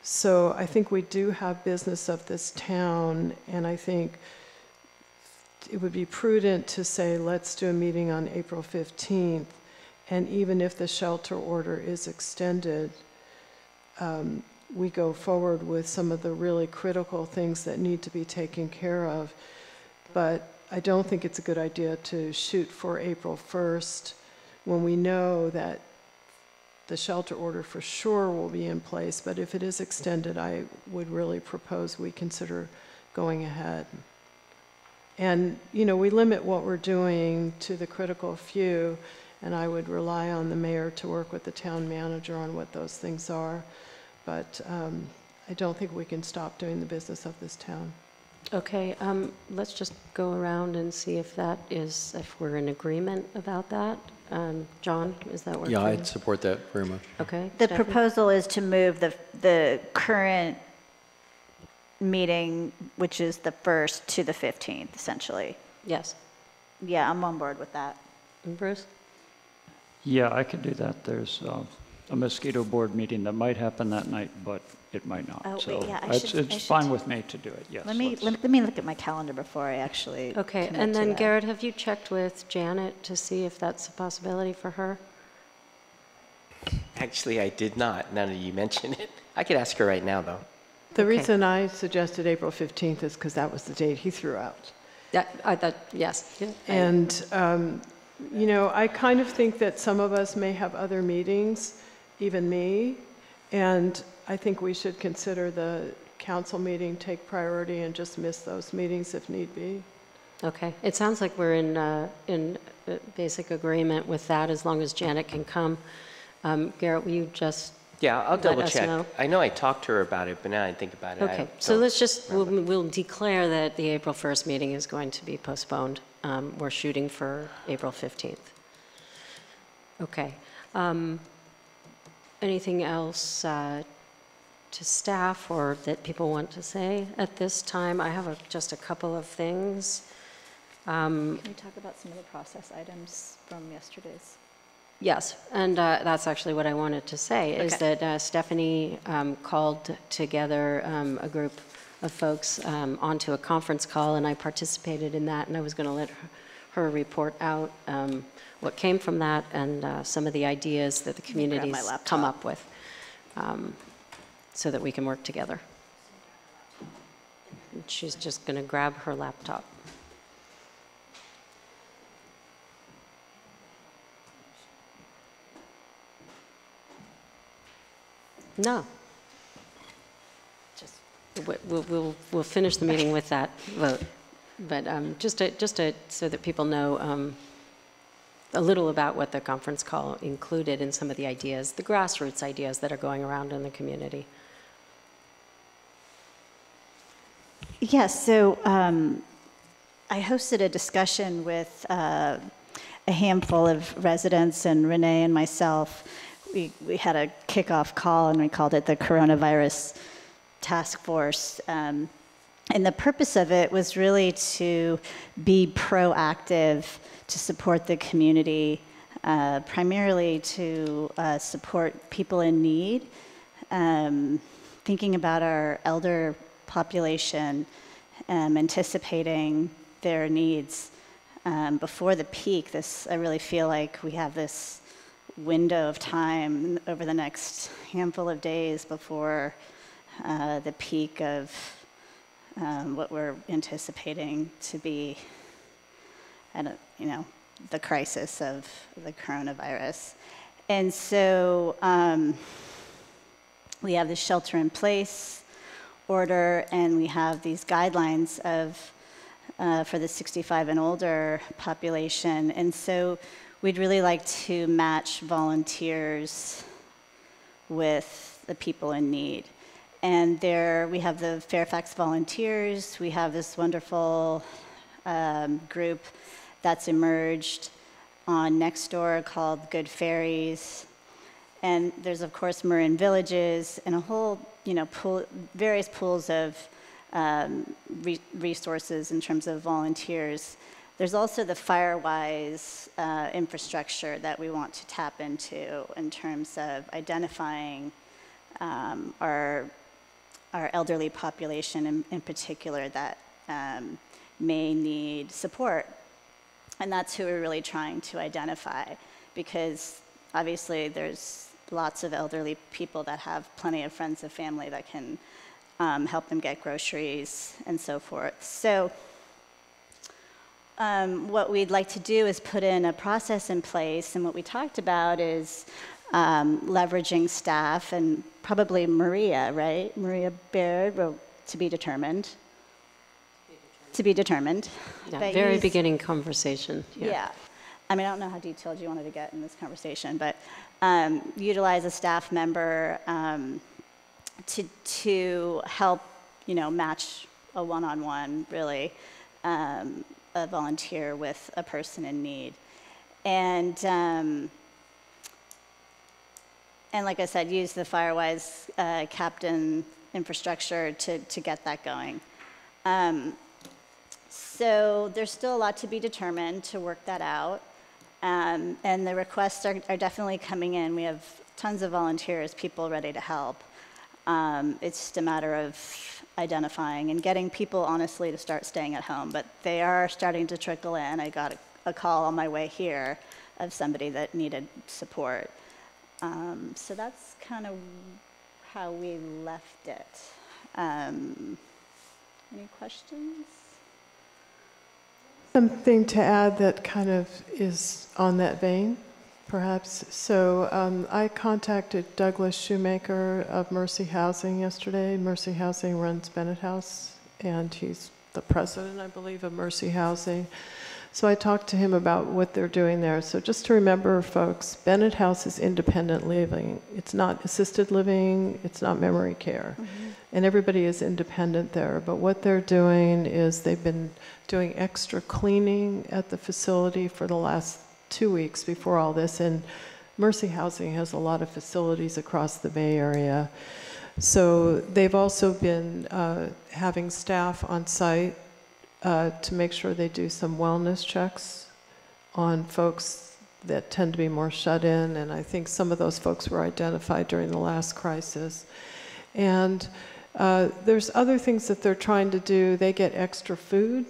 So I think we do have business of this town, and I think it would be prudent to say, let's do a meeting on April 15th, and even if the shelter order is extended, we go forward with some of the really critical things that need to be taken care of. But I don't think it's a good idea to shoot for April 1st when we know that the shelter order for sure will be in place. But if it is extended, I would really propose we consider going ahead. And, you know, we limit what we're doing to the critical few, and I would rely on the mayor to work with the town manager on what those things are. But I don't think we can stop doing the business of this town. Okay, let's just go around and see if we're in agreement about that. John, is that work? Yeah, for you? I'd support that very much. Okay. The Stephanie? proposal is to move the current meeting, which is the 1st, to the 15th, essentially. Yes. Yeah, I'm on board with that. And Bruce? Yeah, I could do that. There's a Mosquito board meeting that might happen that night, but it might not. Oh, So wait, yeah, it's fine with me to do it, yes. Let me look at my calendar before I actually Okay, commit and to then that. Garrett, have you checked with Janet to see if that's a possibility for her? Actually, I did not, now that you mention it. I could ask her right now, though. The Okay. reason I suggested April 15th is because that was the date he threw out. I thought, yes. Yeah, And, you know, I kind of think that some of us may have other meetings, even me, and I think we should consider the council meeting take priority and just miss those meetings if need be. Okay, it sounds like we're in basic agreement with that as long as Janet can come. Garrett, will you just Yeah, I'll let double us check. know? I know I talked to her about it, but now I think about it. I Okay, so don't let's just, remember. we'll declare that the April 1st meeting is going to be postponed. We're shooting for April 15th. Okay. Anything else to staff or that people want to say at this time? I have just a couple of things. Can we talk about some of the process items from yesterday's? Yes, and that's actually what I wanted to say, is Okay. that Stephanie called together a group of folks onto a conference call, and I participated in that, and I was going to let her report out what came from that and some of the ideas that the communities come up with so that we can work together. And she's just going to grab her laptop. No. We'll finish the meeting with that vote. But just so that people know a little about what the conference call included and some of the ideas, the grassroots ideas that are going around in the community. Yes, so I hosted a discussion with a handful of residents, and Renee and myself. We had a kickoff call, and we called it the Coronavirus Task Force. And the purpose of it was really to be proactive, to support the community, primarily to support people in need, thinking about our elder population, anticipating their needs before the peak. I really feel like we have this window of time over the next handful of days before the peak of what we're anticipating to be, the crisis of the coronavirus. And so we have the shelter-in-place order, and we have these guidelines for the 65 and older population. And so we'd really like to match volunteers with the people in need. And there we have the Fairfax volunteers. We have this wonderful group that's emerged on Nextdoor called Good Fairies. And there's, of course, Marin Villages and a whole, various pools of resources in terms of volunteers. There's also the Firewise infrastructure that we want to tap into in terms of identifying our elderly population in particular that may need support. And that's who we're really trying to identify, because obviously there's lots of elderly people that have plenty of friends and family that can help them get groceries and so forth. So what we'd like to do is put in a process in place, and what we talked about is leveraging staff, and probably Maria, right? Maria Baird, well, to be determined. To be determined. Yeah, very beginning conversation. Yeah. I mean, I don't know how detailed you wanted to get in this conversation, but utilize a staff member to help, match a one-on-one, really, a volunteer with a person in need. And like I said, use the Firewise captain infrastructure to get that going. So there's still a lot to be determined to work that out. And the requests are definitely coming in. We have tons of volunteers, people ready to help. It's just a matter of identifying and getting people, honestly, to start staying at home. But they are starting to trickle in. I got a call on my way here of somebody that needed support. So that's kind of how we left it. Any questions? Something to add that kind of is on that vein, perhaps. So I contacted Douglas Shoemaker of Mercy Housing yesterday. Mercy Housing runs Bennett House, and he's the president, I believe, of Mercy Housing. So I talked to him about what they're doing there. So just to remember, folks, Bennett House is independent living. It's not assisted living. It's not memory care. Mm-hmm. And everybody is independent there. But what they're doing is they've been doing extra cleaning at the facility for the last 2 weeks before all this. And Mercy Housing has a lot of facilities across the Bay Area. So they've also been having staff on site to make sure they do some wellness checks on folks that tend to be more shut in. And I think some of those folks were identified during the last crisis. And there's other things that they're trying to do. They get extra food.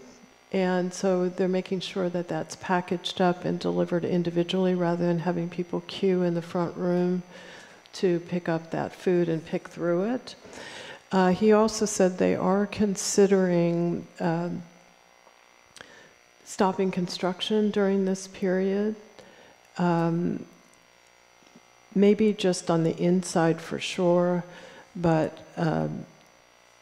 And so they're making sure that that's packaged up and delivered individually rather than having people queue in the front room to pick up that food and pick through it. He also said they are considering stopping construction during this period. Maybe just on the inside for sure, but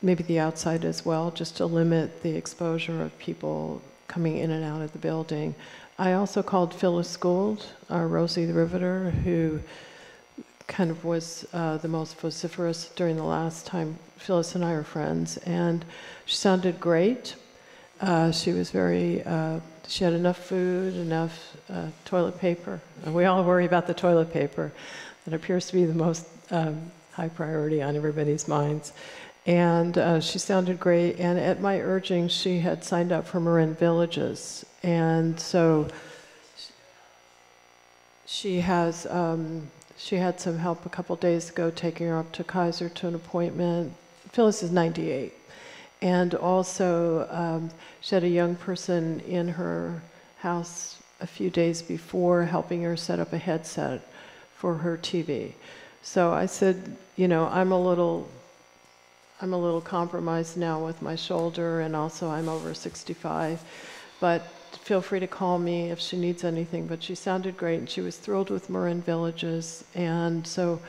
maybe the outside as well, just to limit the exposure of people coming in and out of the building. I also called Phyllis Gould, Rosie the Riveter, who kind of was the most vociferous during the last time. Phyllis and I are friends, and she sounded great. She was very, she had enough food, enough toilet paper. And we all worry about the toilet paper. That appears to be the most high priority on everybody's minds. And she sounded great. And at my urging, she had signed up for Marin Villages. And so she had some help a couple days ago taking her up to Kaiser to an appointment. Phyllis is 98. And also, she had a young person in her house a few days before helping her set up a headset for her TV. So I said, you know, I'm a little compromised now with my shoulder, and also I'm over 65, but feel free to call me if she needs anything. But she sounded great, and she was thrilled with Marin Villages. And so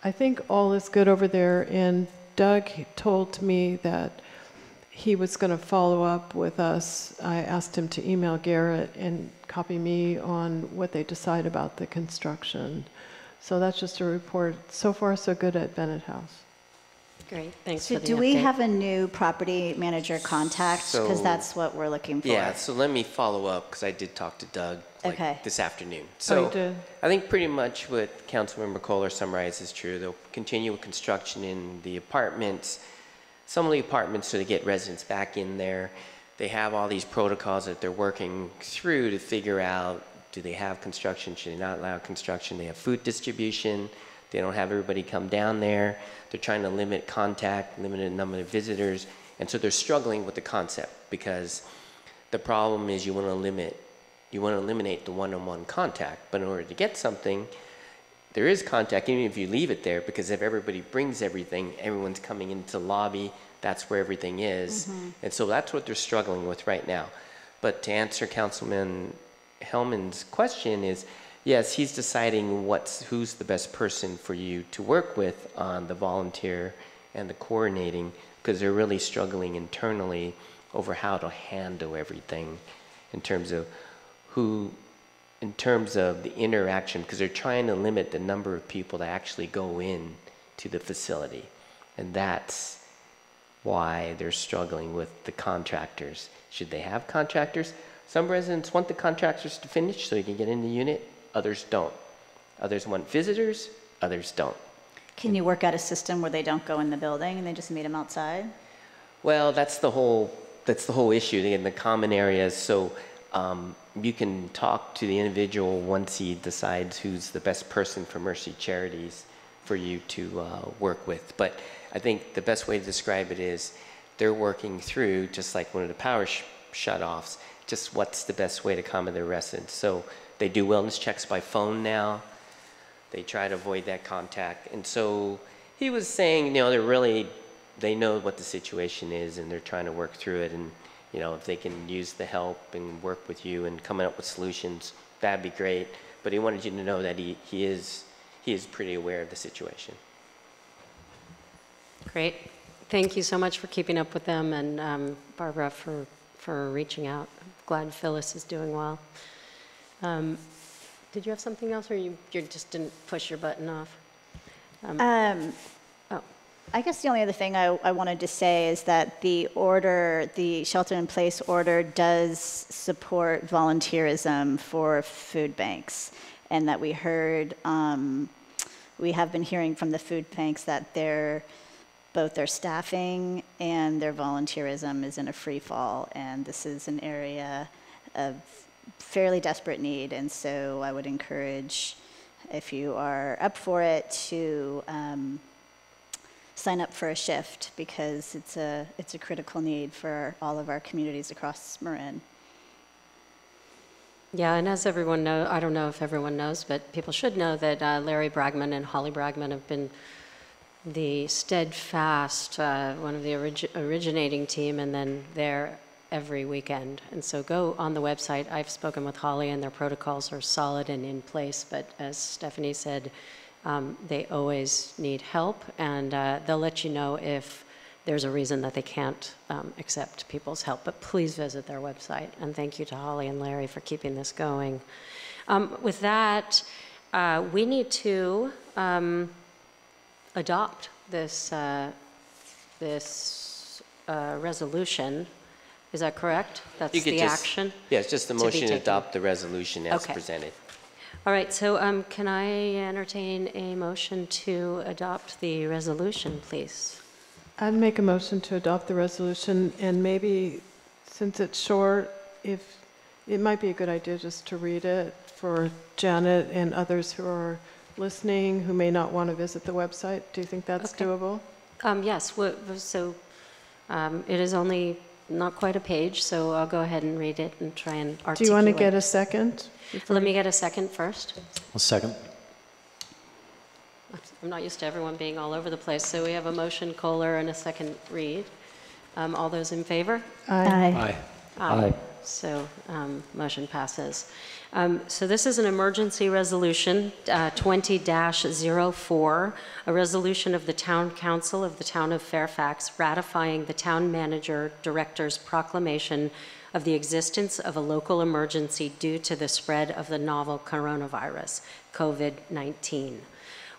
I think all is good over there. And Doug told me that he was going to follow up with us. I asked him to email Garrett and copy me on what they decide about the construction. So that's just a report. So far, so good at Bennett House. Great, thanks So for the do we update. have a new property manager contact? Because So- that's what we're looking for. Yeah, so let me follow up, because I did talk to Doug Okay. this afternoon. Oh, So you did? I think pretty much what Councilmember Kohler summarized is true. They'll continue with construction in the apartments. Some of the apartments, so to get residents back in there, they have all these protocols that they're working through to figure out, do they have construction, should they not allow construction? They have food distribution. They don't have everybody come down there. They're trying to limit contact, limited number of visitors. And so they're struggling with the concept, because the problem is you want to eliminate the one-on-one contact. But in order to get something, there is contact, even if you leave it there, because if everybody brings everything, everyone's coming into the lobby, that's where everything is. And so that's what they're struggling with right now. But to answer Councilman Hellman's question is, yes, he's deciding who's the best person for you to work with on the volunteer and the coordinating, because they're really struggling internally over how to handle everything in terms of the interaction, because they're trying to limit the number of people that actually go in to the facility. And that's why they're struggling with the contractors. Should they have contractors? Some residents want the contractors to finish so you can get in the unit. Others don't. Others want visitors. Others don't. Can you work out a system where they don't go in the building and they just meet them outside? Well, that's the whole issue in the common areas. So you can talk to the individual once he decides who's the best person for Mercy Charities for you to work with. But I think the best way to describe it is they're working through, just like one of the power shut-offs, just what's the best way to accommodate their residents. So they do wellness checks by phone now. They try to avoid that contact. And so he was saying, you know, they know what the situation is, and they're trying to work through it. And, you know, if they can use the help and work with you and come up with solutions, that'd be great. But he wanted you to know that he is pretty aware of the situation. Great. Thank you so much for keeping up with them, and Barbara for reaching out. I'm glad Phyllis is doing well. Did you have something else, or you just didn't push your button off? I guess the only other thing I wanted to say is that the shelter-in-place order does support volunteerism for food banks, and that we have been hearing from the food banks that both their staffing and their volunteerism is in a free fall, and this is an area of fairly desperate need. And so I would encourage, if you are up for it, to sign up for a shift, because it's a critical need for all of our communities across Marin. Yeah, and as everyone knows, I don't know if everyone knows, but people should know that Larry Bragman and Holly Bragman have been the steadfast, one of the originating team, and then they're every weekend. And so go on the website. I've spoken with Holly, and their protocols are solid and in place, but as Stephanie said, they always need help, and they'll let you know if there's a reason that they can't accept people's help. But please visit their website, and thank you to Holly and Larry for keeping this going. With that, we need to adopt this resolution. Is that correct? That's the action? Yeah, it's just the motion to taken. adopt the resolution as Okay. presented. All right, so can I entertain a motion to adopt the resolution, please? I'd make a motion to adopt the resolution, and maybe, since it's short, if it might be a good idea just to read it for Janet and others who are listening who may not want to visit the website. Do you think that's doable? Yes, so it is only not quite a page, so I'll go ahead and read it and try and articulate. Do you want to get a second? Let me get a second first. A second. I'm not used to everyone being all over the place, so we have a motion, Kohler, and a second read. All those in favor? Aye. Aye. So motion passes. So this is an emergency resolution, 20-04, a resolution of the Town Council of the Town of Fairfax ratifying the Town Manager Director's proclamation of the existence of a local emergency due to the spread of the novel coronavirus, COVID-19.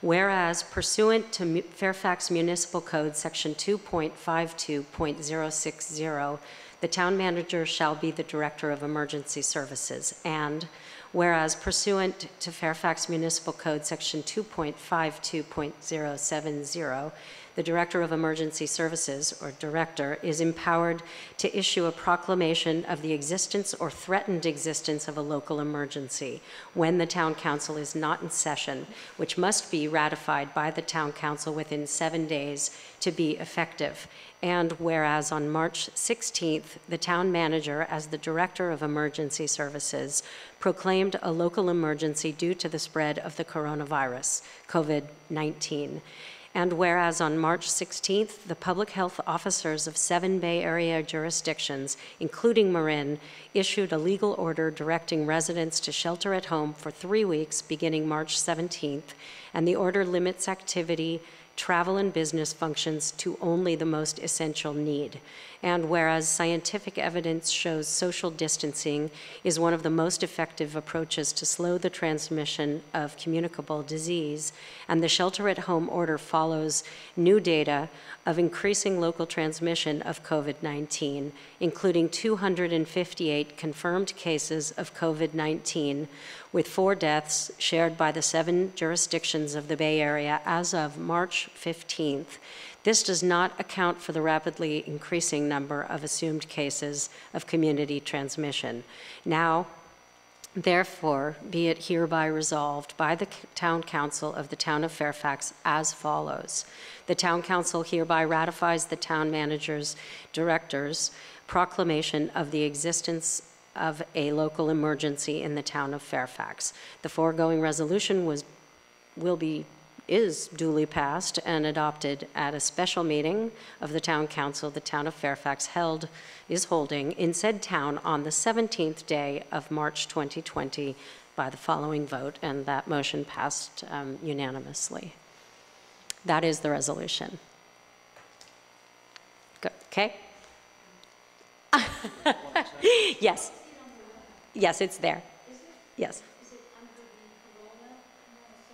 Whereas, pursuant to Fairfax Municipal Code, Section 2.52.060, the town manager shall be the director of emergency services. And whereas, pursuant to Fairfax Municipal Code, Section 2.52.070, the director of emergency services, or director, is empowered to issue a proclamation of the existence or threatened existence of a local emergency when the town council is not in session, which must be ratified by the town council within 7 days to be effective. And whereas on March 16th, the town manager, as the director of emergency services, proclaimed a local emergency due to the spread of the coronavirus, COVID-19. And whereas on March 16th, the public health officers of 7 Bay Area jurisdictions, including Marin, issued a legal order directing residents to shelter at home for 3 weeks beginning March 17th, and the order limits activity, travel, and business functions to only the most essential need. And whereas scientific evidence shows social distancing is one of the most effective approaches to slow the transmission of communicable disease, and the shelter-at-home order follows new data of increasing local transmission of COVID-19, including 258 confirmed cases of COVID-19, with 4 deaths shared by the 7 jurisdictions of the Bay Area as of March 15th. This does not account for the rapidly increasing number of assumed cases of community transmission. Now, therefore, be it hereby resolved by the Town Council of the Town of Fairfax as follows. The Town Council hereby ratifies the Town Manager's Director's proclamation of the existence of a local emergency in the Town of Fairfax. The foregoing resolution is duly passed and adopted at a special meeting of the Town Council the Town of Fairfax is holding in said town on the 17th day of March 2020 by the following vote, and that motion passed unanimously. That is the resolution. Good. Okay? Yes. Yes, it's there. Yes.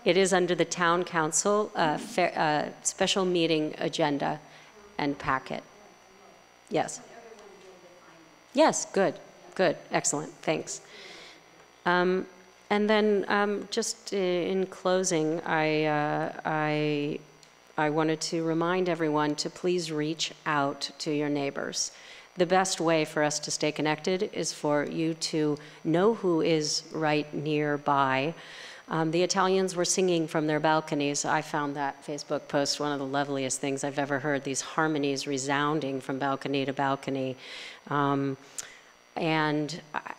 It is under the Town Council special meeting agenda and packet. Yes. Yes, good, good, excellent, thanks. And then just in closing, I wanted to remind everyone to please reach out to your neighbors. The best way for us to stay connected is for you to know who is right nearby. The Italians were singing from their balconies. I found that Facebook post one of the loveliest things I've ever heard, these harmonies resounding from balcony to balcony. And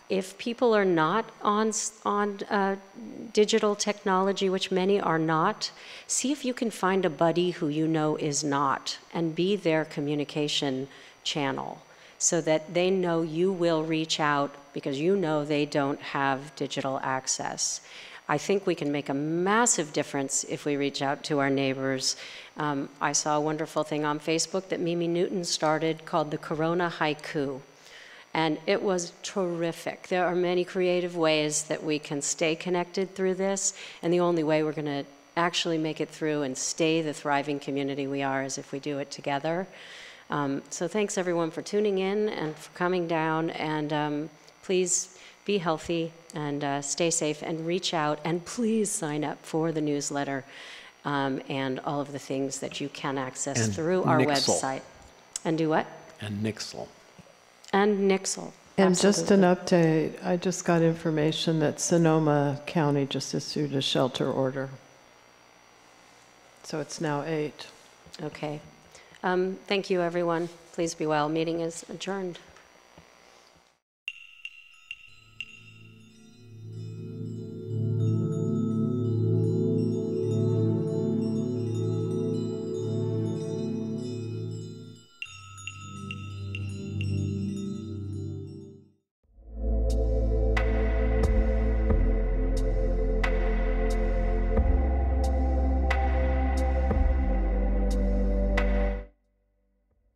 if people are not on digital technology, which many are not, see if you can find a buddy who you know is not, and be their communication channel, so that they know you will reach out because you know they don't have digital access. I think we can make a massive difference if we reach out to our neighbors. I saw a wonderful thing on Facebook that Mimi Newton started called the Corona Haiku, and it was terrific. There are many creative ways that we can stay connected through this, and the only way we're going to actually make it through and stay the thriving community we are is if we do it together. So thanks everyone for tuning in and for coming down, and please be healthy and stay safe and reach out, and please sign up for the newsletter. and all of the things that you can access And through our Nixle. website. And do what? And Nixle. And Nixle. And just an Absolutely. update, I just got information that Sonoma County just issued a shelter order. So it's now 8. Okay. Thank you, everyone. Please be well. Meeting is adjourned.